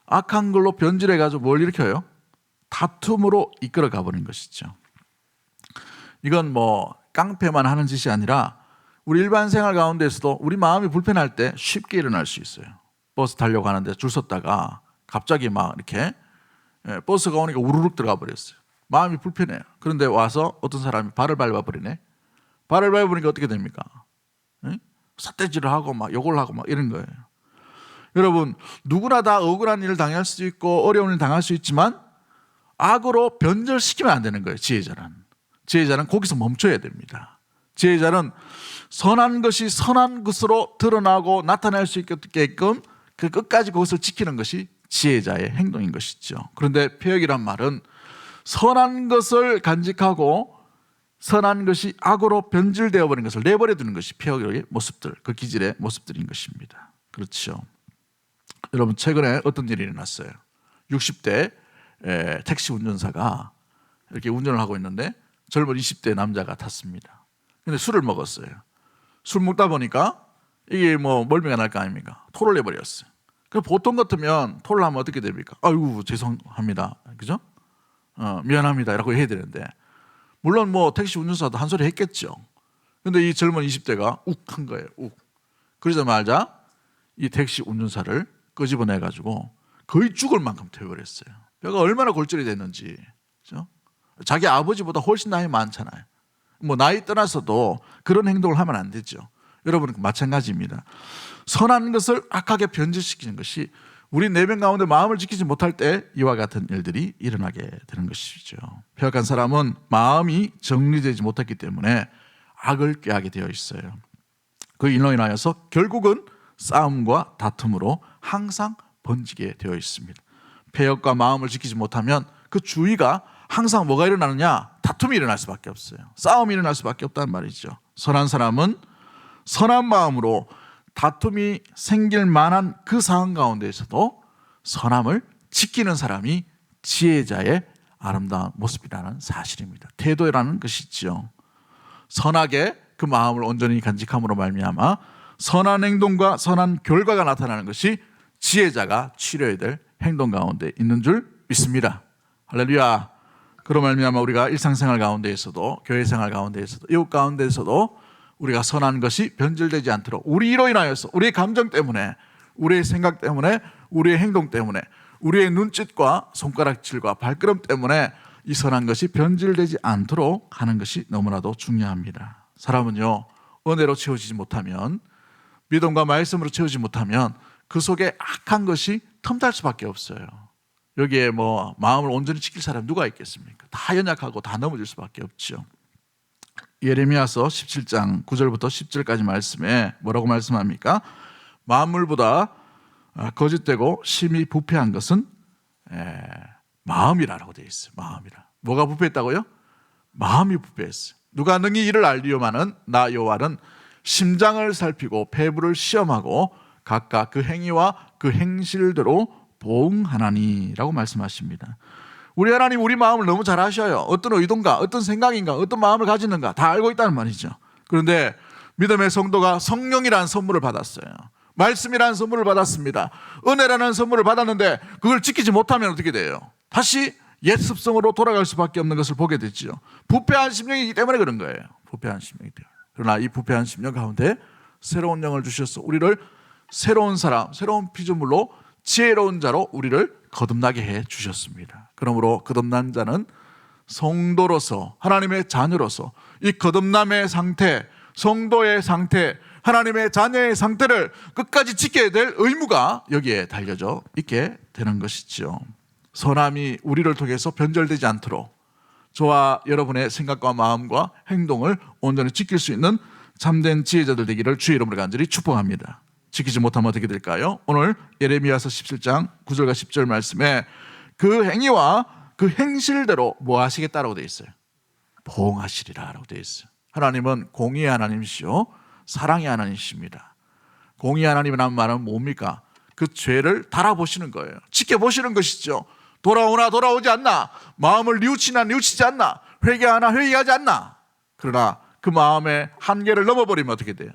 [SPEAKER 1] 악한 걸로 변질해가지고 뭘 일으켜요? 다툼으로 이끌어 가버린 것이죠. 이건 뭐 깡패만 하는 짓이 아니라 우리 일반 생활 가운데서도 우리 마음이 불편할 때 쉽게 일어날 수 있어요. 버스 타려고 하는데 줄 섰다가 갑자기 막 이렇게 버스가 오니까 우르륵 들어가 버렸어요. 마음이 불편해요. 그런데 와서 어떤 사람이 발을 밟아버리네. 발을 밟으니까 어떻게 됩니까? 삿대질을 하고 막 욕을 하고 막 이런 거예요. 여러분, 누구나 다 억울한 일을 당할 수 있고 어려운 일을 당할 수 있지만 악으로 변절시키면 안 되는 거예요. 지혜자는 거기서 멈춰야 됩니다. 지혜자는 선한 것이 선한 것으로 드러나고 나타날 수 있게끔 그 끝까지 그것을 지키는 것이 지혜자의 행동인 것이죠. 그런데 패역이란 말은 선한 것을 간직하고 선한 것이 악으로 변질되어 버린 것을 내버려 두는 것이 패역의 모습들, 그 기질의 모습들인 것입니다. 그렇죠. 여러분, 최근에 어떤 일이 일어났어요? 60대 택시 운전사가 이렇게 운전을 하고 있는데 젊은 20대 남자가 탔습니다. 근데 술을 먹었어요. 술 먹다 보니까 이게 뭐 멀미가 날 거 아닙니까? 토를 내버렸어요. 보통 같으면 토를 하면 어떻게 됩니까? 아이고 죄송합니다, 그죠? 미안합니다 라고 해야 되는데, 물론 뭐 택시 운전사도 한 소리 했겠죠. 근데 이 젊은 20대가 욱 한 거예요. 욱. 그러자마자 이 택시 운전사를 끄집어내 가지고 거의 죽을 만큼 태워버렸어요. 뼈가 얼마나 골절이 됐는지, 그죠? 자기 아버지보다 훨씬 나이 많잖아요. 뭐 나이 떠나서도 그런 행동을 하면 안 되죠. 여러분 마찬가지입니다. 선한 것을 악하게 변질시키는 것이 우리 내면 가운데 마음을 지키지 못할 때 이와 같은 일들이 일어나게 되는 것이죠. 패역한 사람은 마음이 정리되지 못했기 때문에 악을 꾀하게 되어 있어요. 그 일로 인하여서 결국은 싸움과 다툼으로 항상 번지게 되어 있습니다. 패역과 마음을 지키지 못하면 그 주위가 항상 뭐가 일어나느냐? 다툼이 일어날 수밖에 없어요. 싸움이 일어날 수밖에 없다는 말이죠. 선한 사람은 선한 마음으로 다툼이 생길 만한 그 상황 가운데에서도 선함을 지키는 사람이 지혜자의 아름다운 모습이라는 사실입니다. 태도라는 것이죠. 선하게 그 마음을 온전히 간직함으로 말미암아 선한 행동과 선한 결과가 나타나는 것이 지혜자가 취려야 될 행동 가운데 있는 줄 믿습니다. 할렐루야. 그로 말미암아 우리가 일상생활 가운데에서도, 교회생활 가운데에서도, 이웃 가운데에서도 우리가 선한 것이 변질되지 않도록 우리로 인하여서, 우리의 감정 때문에, 우리의 생각 때문에, 우리의 행동 때문에, 우리의 눈짓과 손가락질과 발걸음 때문에 이 선한 것이 변질되지 않도록 하는 것이 너무나도 중요합니다. 사람은요, 은혜로 채워지지 못하면, 믿음과 말씀으로 채우지 못하면 그 속에 악한 것이 틈탈 수밖에 없어요. 여기에 뭐 마음을 온전히 지킬 사람 누가 있겠습니까? 다 연약하고 다 넘어질 수밖에 없죠. 예레미야서 17장 9절부터 10절까지 말씀에 뭐라고 말씀합니까? 만물보다 거짓되고 심히 부패한 것은 마음이라고 되어 있어요. 마음이라. 뭐가 부패했다고요? 마음이 부패했어요. 누가 능히 이를 알리오마는 나 여호와는 심장을 살피고 배부를 시험하고 각각 그 행위와 그 행실대로 보응하나니라고 말씀하십니다. 우리 하나님 우리 마음을 너무 잘 아셔요. 어떤 의도인가, 어떤 생각인가, 어떤 마음을 가지는가 다 알고 있다는 말이죠. 그런데 믿음의 성도가 성령이라는 선물을 받았어요. 말씀이라는 선물을 받았습니다. 은혜라는 선물을 받았는데 그걸 지키지 못하면 어떻게 돼요? 다시 옛 습성으로 돌아갈 수밖에 없는 것을 보게 되죠. 부패한 심령이기 때문에 그런 거예요. 부패한 심령이기 때문에. 그러나 이 부패한 심령 가운데 새로운 영을 주셔서 우리를 새로운 사람, 새로운 피조물로 지혜로운 자로 우리를 거듭나게 해 주셨습니다. 그러므로 거듭난 자는 성도로서 하나님의 자녀로서 이 거듭남의 상태, 성도의 상태, 하나님의 자녀의 상태를 끝까지 지켜야 될 의무가 여기에 달려져 있게 되는 것이죠. 선함이 우리를 통해서 변절되지 않도록 저와 여러분의 생각과 마음과 행동을 온전히 지킬 수 있는 참된 지혜자들 되기를 주의 이름으로 간절히 축복합니다. 지키지 못하면 어떻게 될까요? 오늘 예레미야서 17장 9절과 10절 말씀에 그 행위와 그 행실대로 뭐 하시겠다라고 되어 있어요? 보응하시리라라고 되어 있어요. 하나님은 공의의 하나님이시요 사랑의 하나님이십니다. 공의의 하나님이라는 말은 뭡니까? 그 죄를 달아보시는 거예요. 지켜보시는 것이죠. 돌아오나 돌아오지 않나, 마음을 뉘우치나 뉘우치지 않나, 회개하나 회개하지 않나. 그러나 그 마음의 한계를 넘어버리면 어떻게 돼요?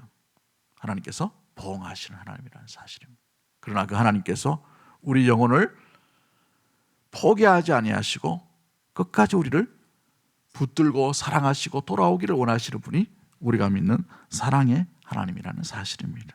[SPEAKER 1] 하나님께서 보응하시는 하나님이라는 사실입니다. 그러나 그 하나님께서 우리 영혼을 포기하지 아니하시고 끝까지 우리를 붙들고 사랑하시고 돌아오기를 원하시는 분이 우리가 믿는 사랑의 하나님이라는 사실입니다.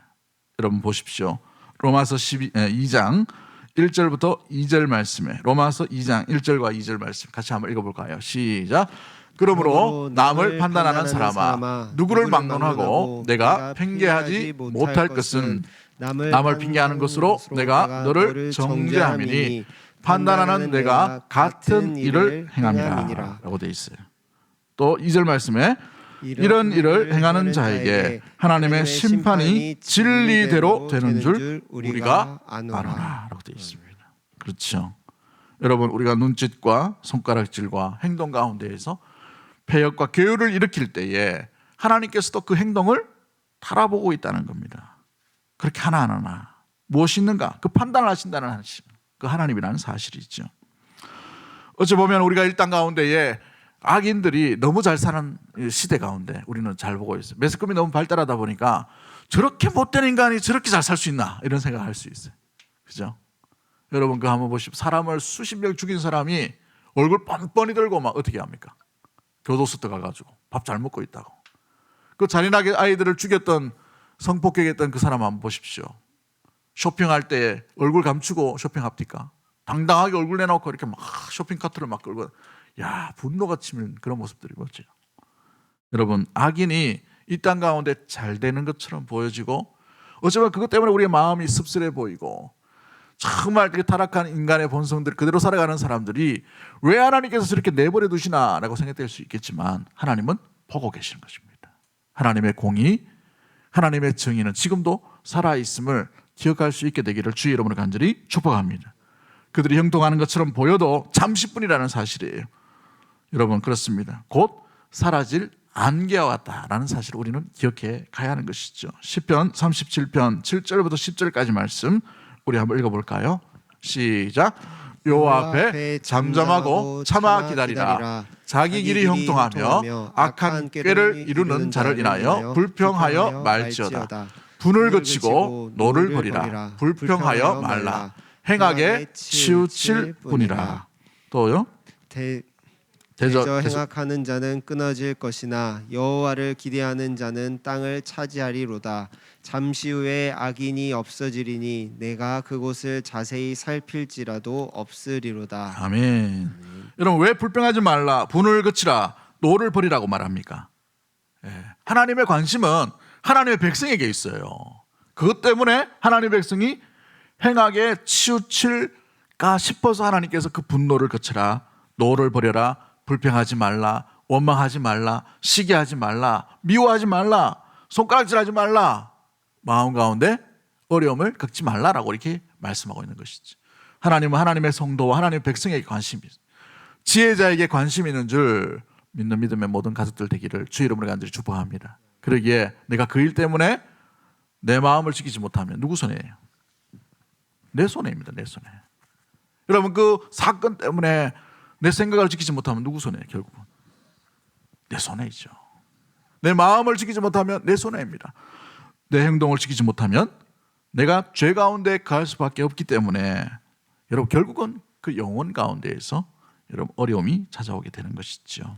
[SPEAKER 1] 여러분 보십시오. 로마서 2장 1절부터 2절 말씀에 로마서 2장 1절과 2절 말씀 같이 한번 읽어볼까요? 시작. 그러므로 남을 판단하는 사람아 누구를 막론하고 내가 핑계하지 못할 것은 남을 핑계하는 것으로 내가 너를 정죄함이니 판단하는 내가 같은 일을 행함이라 라고 되어 있어요. 또 2절 말씀에 이런 일을 행하는 자에게 하나님의 심판이 진리대로 되는 줄 우리가 아노라 라고 되어 있습니다. 그렇죠. 여러분 우리가 눈짓과 손가락질과 행동 가운데에서 패역과 괴유를 일으킬 때에 하나님께서도 그 행동을 달아보고 있다는 겁니다. 그렇게 하나하나 무엇이 있는가 그 판단을 하신다는 하나님, 그 하나님이라는 사실이죠. 어찌 보면 우리가 일당 가운데에 악인들이 너무 잘 사는 시대 가운데 우리는 잘 보고 있어요. 매스컴이 너무 발달하다 보니까 저렇게 못된 인간이 저렇게 잘 살 수 있나 이런 생각을 할 수 있어요. 그죠? 여러분 그거 한번 보십시오. 사람을 수십 명 죽인 사람이 얼굴 뻔뻔히 들고 막 어떻게 합니까? 교도소 가가지고 밥 잘 먹고 있다고. 그 잔인하게 아이들을 죽였던 성폭행했던 그 사람 한번 보십시오. 쇼핑할 때 얼굴 감추고 쇼핑합니까? 당당하게 얼굴 내놓고 이렇게 막 쇼핑카트를 막 끌고 야 분노가 치는 그런 모습들이 뭐죠. 여러분 악인이 이 땅 가운데 잘 되는 것처럼 보여지고 어쩌면 그것 때문에 우리의 마음이 씁쓸해 보이고 정말 되게 타락한 인간의 본성들 그대로 살아가는 사람들이 왜 하나님께서 저렇게 내버려 두시나 라고 생각될 수 있겠지만 하나님은 보고 계시는 것입니다. 하나님의 공의, 하나님의 정의는 지금도 살아있음을 기억할 수 있게 되기를 주의 이름으로 간절히 축복합니다. 그들이 형통하는 것처럼 보여도 잠시뿐이라는 사실이에요. 여러분 그렇습니다. 곧 사라질 안개와 같다라는 사실을 우리는 기억해 가야 하는 것이죠. 시편 37편 7절부터 10절까지 말씀 우리 한번 읽어볼까요? 시작. 여호와 앞에 잠잠하고 참아 기다리라. 자기 길이 형통하며 악한 꾀를 이루는 자를 인하여 불평하여 말지어다. 분을 그치고 노를 버리라. 불평하여 말라. 행하게 치우칠 뿐이라. 또요?
[SPEAKER 2] 대저 행악하는 자는 끊어질 것이나 여호와를 기대하는 자는 땅을 차지하리로다. 잠시 후에 악인이 없어지리니 내가 그곳을 자세히 살필지라도 없으리로다.
[SPEAKER 1] 아멘. 여러분 왜 불평하지 말라 분을 그치라 노를 버리라고 말합니까? 하나님의 관심은 하나님의 백성에게 있어요. 그것 때문에 하나님의 백성이 행하게 치우칠까 싶어서 하나님께서 그 분노를 그치라 노를 버려라 불평하지 말라 원망하지 말라, 시기하지 말라, 미워하지 말라, 손가락질하지 말라, 마음 가운데 어려움을 겪지 말라라고 이렇게 말씀하고 있는 것이지. 하나님은 하나님의 성도와 하나님의 백성에게 관심이 있어요. 지혜자에게 관심이 있는 줄 믿는 믿음의 모든 가족들 되기를 주의 이름으로 간절히 축복합니다. 그러기에 내가 그 일 때문에 내 마음을 지키지 못하면 누구 손해예요? 내 손해입니다. 내 손해. 여러분, 그 사건 때문에 내 생각을 지키지 못하면 누구 손해예요? 결국은 내 손해이죠. 내 마음을 지키지 못하면 내 손해입니다. 내 행동을 지키지 못하면 내가 죄 가운데 갈 수밖에 없기 때문에 여러분, 결국은 그 영혼 가운데에서 여러분 어려움이 찾아오게 되는 것이죠.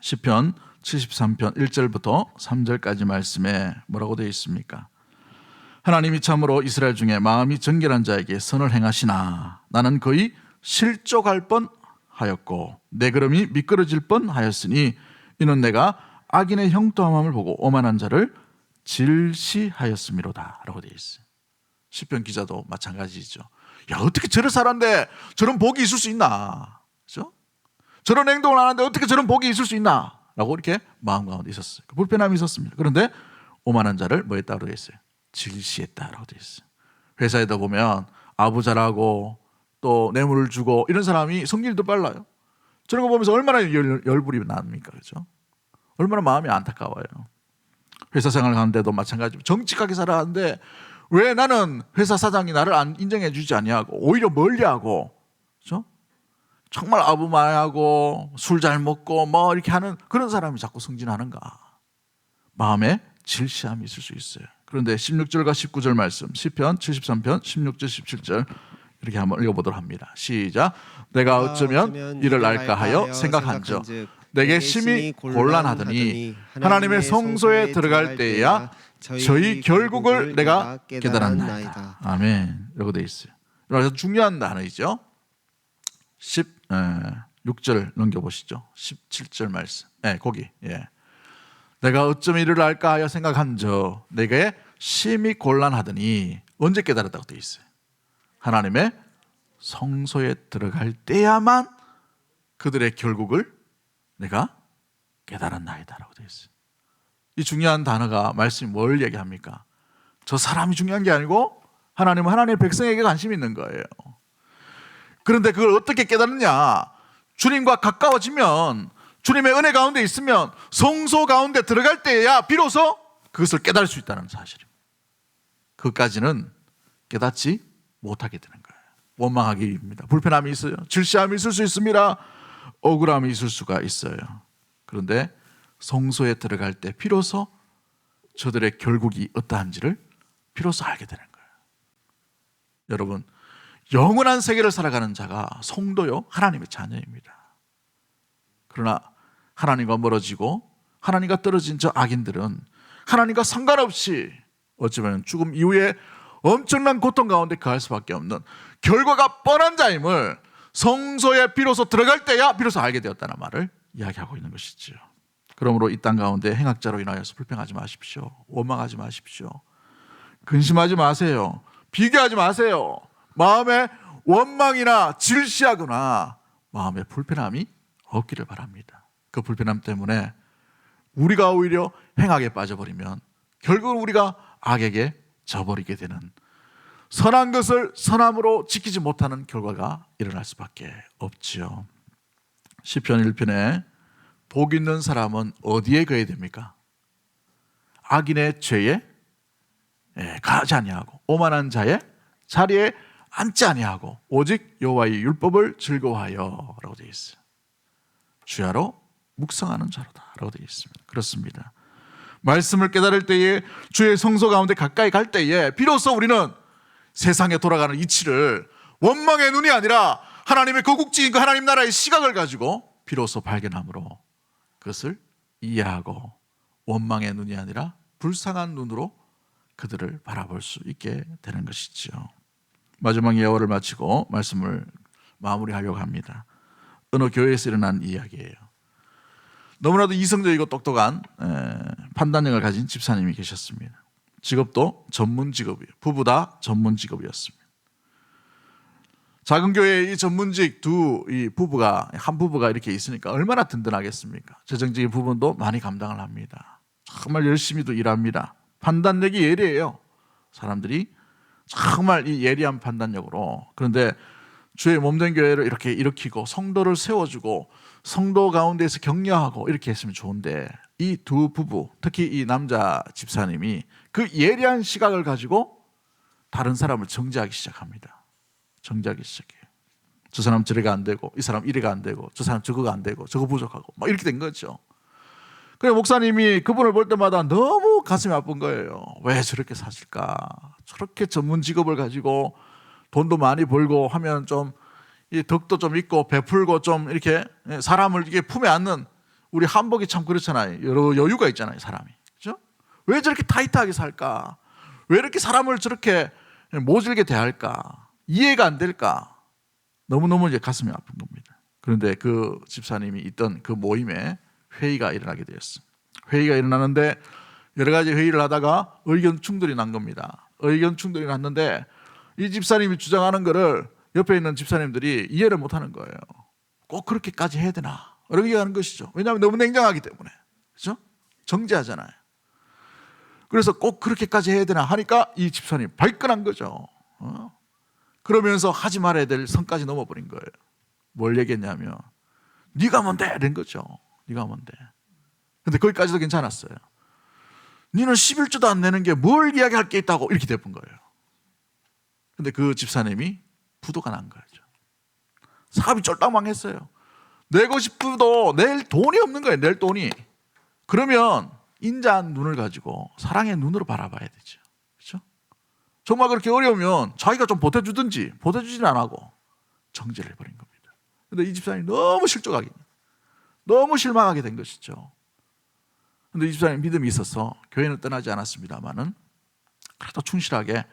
[SPEAKER 1] 시편 73편 1절부터 3절까지 말씀에 뭐라고 되어 있습니까? 하나님이 참으로 이스라엘 중에 마음이 정결한 자에게 선을 행하시나 나는 거의 실족할 뻔하였고 내 걸음이 미끄러질 뻔하였으니 이는 내가 악인의 형통함을 보고 오만한 자를 질시하였음이로다 라고 되어 있어요. 시편 기자도 마찬가지죠. 야, 어떻게 저런 사람인데 저런 복이 있을 수 있나? 그렇죠? 저런 행동을 하는데 어떻게 저런 복이 있을 수 있나? 라고 이렇게 마음 가운데 있었어요. 불편함이 있었습니다. 그런데 오만한 자를 뭐 했다고 되어 있어요? 질시했다라고 되어 있어요. 회사에다 보면 아부 잘하고 또 뇌물을 주고 이런 사람이 성질도 빨라요. 저런 거 보면서 얼마나 열불이 납니까? 그렇죠? 얼마나 마음이 안타까워요. 회사 생활 하는데도 마찬가지로 정직하게 살아가는데 왜 나는 회사 사장이 나를 안 인정해 주지 아니하고 오히려 멀리하고, 그렇죠? 정말 아부 많이 하고 술 잘 먹고 뭐 이렇게 하는 그런 사람이 자꾸 승진하는가? 마음에 질시함이 있을 수 있어요. 그런데 16절과 19절 말씀, 시편 73편 16절 17절 이렇게 한번 읽어보도록 합니다. 시작. 내가 어쩌면 이를 알까 하여 생각한즉 내게 심히 곤란하더니 하나님의 성소에 들어갈 때에야 저희 결국을 내가 깨달았나이다. 아멘. 이라고 되어 있어요. 그래서 중요한 단어이죠. 16절 넘겨보시죠. 17절 말씀. 네, 거기. 예. 내가 어쩌면 이를 알까 하여 생각한즉 내게 심히 곤란하더니 언제 깨달았다고 되어 있어요? 하나님의 성소에 들어갈 때야만 그들의 결국을 내가 깨달았나이다 라고 되어 있어요. 이 중요한 단어가 말씀이 뭘 얘기합니까? 저 사람이 중요한 게 아니고 하나님은 하나님의 백성에게 관심이 있는 거예요. 그런데 그걸 어떻게 깨닫느냐? 주님과 가까워지면, 주님의 은혜 가운데 있으면 성소 가운데 들어갈 때야 비로소 그것을 깨달을 수 있다는 사실입니다. 그것까지는 깨닫지 못하게 되는 거예요. 원망하기입니다. 불편함이 있어요. 질시함이 있을 수 있습니다. 억울함이 있을 수가 있어요. 그런데 성소에 들어갈 때 비로소 저들의 결국이 어떠한지를 비로소 알게 되는 거예요. 여러분, 영원한 세계를 살아가는 자가 성도요, 하나님의 자녀입니다. 그러나 하나님과 멀어지고 하나님과 떨어진 저 악인들은 하나님과 상관없이 어쩌면 죽음 이후에 엄청난 고통 가운데 거할 수밖에 없는 결과가 뻔한 자임을 성소에 비로소 들어갈 때야 비로소 알게 되었다는 말을 이야기하고 있는 것이지요. 그러므로 이 땅 가운데 행악자로 인하여서 불평하지 마십시오. 원망하지 마십시오. 근심하지 마세요. 비교하지 마세요. 마음에 원망이나 질시하거나 마음에 불편함이 없기를 바랍니다. 그 불편함 때문에 우리가 오히려 행악에 빠져버리면 결국은 우리가 악에게 져버리게 되는, 선한 것을 선함으로 지키지 못하는 결과가 일어날 수밖에 없지요. 시편 1편에 복 있는 사람은 어디에 거해야 됩니까? 악인의 죄에 가지 아니하고 오만한 자의 자리에 앉지 아니하고 오직 여호와의 율법을 즐거워하여 라고 되어 있어요. 주야로 묵상하는 자로다 라고 되어 있습니다. 그렇습니다. 말씀을 깨달을 때에 주의 성소 가운데 가까이 갈 때에 비로소 우리는 세상에 돌아가는 이치를 원망의 눈이 아니라 하나님의 거국지인 그 하나님 나라의 시각을 가지고 비로소 발견함으로 그것을 이해하고 원망의 눈이 아니라 불쌍한 눈으로 그들을 바라볼 수 있게 되는 것이죠. 마지막 예언을 마치고 말씀을 마무리하려고 합니다. 어느 교회에서 일어난 이야기예요. 너무나도 이성적이고 똑똑한 판단력을 가진 집사님이 계셨습니다. 직업도 전문 직업이에요. 부부 다 전문 직업이었습니다. 작은 교회의 이 전문직 한 부부가 이렇게 있으니까 얼마나 든든하겠습니까? 재정적인 부분도 많이 감당을 합니다. 정말 열심히도 일합니다. 판단력이 예리해요. 사람들이 정말 이 예리한 판단력으로. 그런데 주의 몸된 교회를 이렇게 일으키고 성도를 세워주고 성도 가운데에서 격려하고 이렇게 했으면 좋은데, 이 두 부부, 특히 이 남자 집사님이 그 예리한 시각을 가지고 다른 사람을 정죄하기 시작합니다. 정죄하기 시작해요. 저 사람 저래가 안 되고, 이 사람 이래가 안 되고, 저 사람 저거가 안 되고, 저거 부족하고, 막 이렇게 된 거죠. 그래 목사님이 그분을 볼 때마다 너무 가슴이 아픈 거예요. 왜 저렇게 사실까? 저렇게 전문 직업을 가지고 돈도 많이 벌고 하면 좀 이 덕도 좀 있고 베풀고 좀 이렇게 사람을 이게 품에 안는, 우리 한복이 참 그렇잖아요. 여러 여유가 있잖아요, 사람이. 그렇죠? 왜 저렇게 타이트하게 살까? 왜 이렇게 사람을 저렇게 모질게 대할까? 이해가 안 될까? 너무너무 이제 가슴이 아픈 겁니다. 그런데 그 집사님이 있던 그 모임에 회의가 일어나게 되었어요. 회의가 일어나는데 여러 가지 회의를 하다가 의견 충돌이 난 겁니다. 의견 충돌이 났는데 이 집사님이 주장하는 거를 옆에 있는 집사님들이 이해를 못하는 거예요. 꼭 그렇게까지 해야 되나? 이렇게 얘기하는 것이죠. 왜냐하면 너무 냉정하기 때문에. 그렇죠? 정죄하잖아요. 그래서 꼭 그렇게까지 해야 되나 하니까 이 집사님 발끈한 거죠. 그러면서 하지 말아야 될 선까지 넘어버린 거예요. 뭘 얘기했냐면 네가 뭔데? 이런 거죠. 네가 뭔데? 근데 거기까지도 괜찮았어요. 너는 11조도 안 내는 게 뭘 이야기할 게 있다고, 이렇게 돼본 거예요. 근데 그 집사님이 부도가 난 거죠. 사업이 쫄딱 망했어요. 내고 싶어도 낼 돈이 없는 거예요. 낼 돈이. 그러면 인자한 눈을 가지고 사랑의 눈으로 바라봐야 되죠. 그렇죠? 정말 그렇게 어려우면 자기가 좀 보태주든지, 보태주지는 안 하고 정죄를 해버린 겁니다. 근데 이 집사님이 너무 너무 실망하게 된 것이죠. 근데 이 집사님 믿음이 있어서 교회는 떠나지 않았습니다만은 그래도 충실하게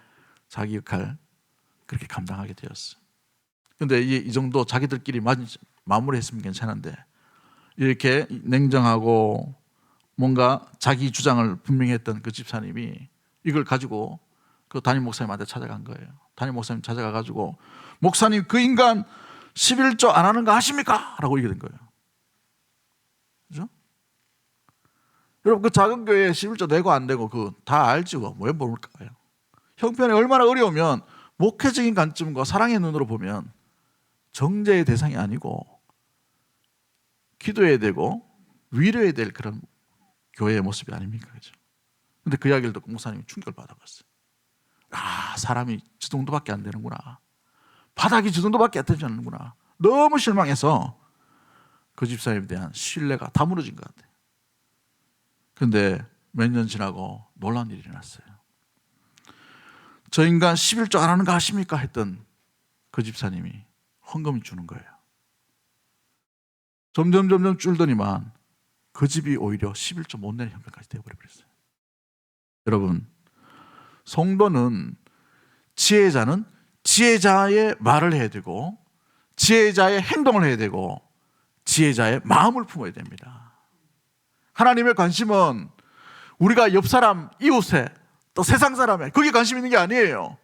[SPEAKER 1] 자기 역할 그렇게 감당하게 되었어요. 근데 이 정도 자기들끼리 마무리했으면 괜찮은데, 이렇게 냉정하고 뭔가 자기 주장을 분명히 했던 그 집사님이 이걸 가지고 그 담임 목사님한테 찾아간 거예요. 담임 목사님 찾아가 가지고 목사님 그 인간 11조 안 하는 거 아십니까? 라고 얘기된 거예요. 그죠? 여러분 그 작은 교회에 11조 내고 안 되고 그 다 알죠. 왜 모를까요? 형편이 얼마나 어려우면 목회적인 관점과 사랑의 눈으로 보면 정죄의 대상이 아니고 기도해야 되고 위로해야 될 그런 교회의 모습이 아닙니까? 그죠? 근데 그 이야기를 듣고 목사님이 충격을 받아봤어요. 아, 사람이 저 정도밖에 안 되는구나. 바닥이 저 정도밖에 안 되지 않는구나. 너무 실망해서 그 집사님에 대한 신뢰가 다 무너진 것 같아요. 그런데 몇 년 지나고 놀라운 일이 일어났어요. 저 인간 11조 안 하는 거 아십니까? 했던 그 집사님이 헌금을 주는 거예요. 점점 줄더니만 그 집이 오히려 11조 못 내는 형편까지 되어버렸어요. 여러분, 성도는 지혜자는 지혜자의 말을 해야 되고 지혜자의 행동을 해야 되고 지혜자의 마음을 품어야 됩니다. 하나님의 관심은 우리가 옆 사람, 이웃에, 또 세상 사람에 거기에 관심 있는 게 아니에요.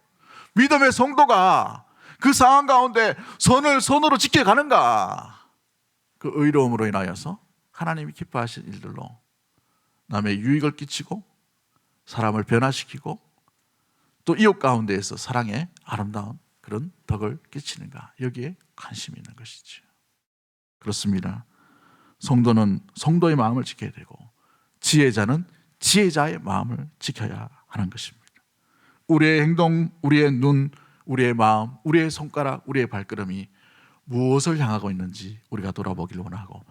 [SPEAKER 1] 믿음의 성도가 그 상황 가운데 선을 선으로 지켜가는가, 그 의로움으로 인하여서 하나님이 기뻐하실 일들로 남의 유익을 끼치고 사람을 변화시키고 또 이웃 가운데에서 사랑의 아름다운 그런 덕을 끼치는가, 여기에 관심이 있는 것이죠. 그렇습니다. 성도는 성도의 마음을 지켜야 되고 지혜자는 지혜자의 마음을 지켜야 하는 것입니다. 우리의 행동, 우리의 눈, 우리의 마음, 우리의 손가락, 우리의 발걸음이 무엇을 향하고 있는지 우리가 돌아보길 원하고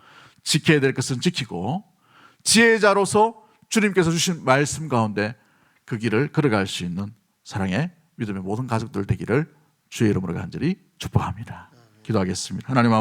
[SPEAKER 1] 지켜야 될 것은 지키고 지혜자로서 주님께서 주신 말씀 가운데 그 길을 걸어갈 수 있는 사랑의 믿음의 모든 가족들 되기를 주의 이름으로 간절히 축복합니다. 기도하겠습니다. 하나님 아버지,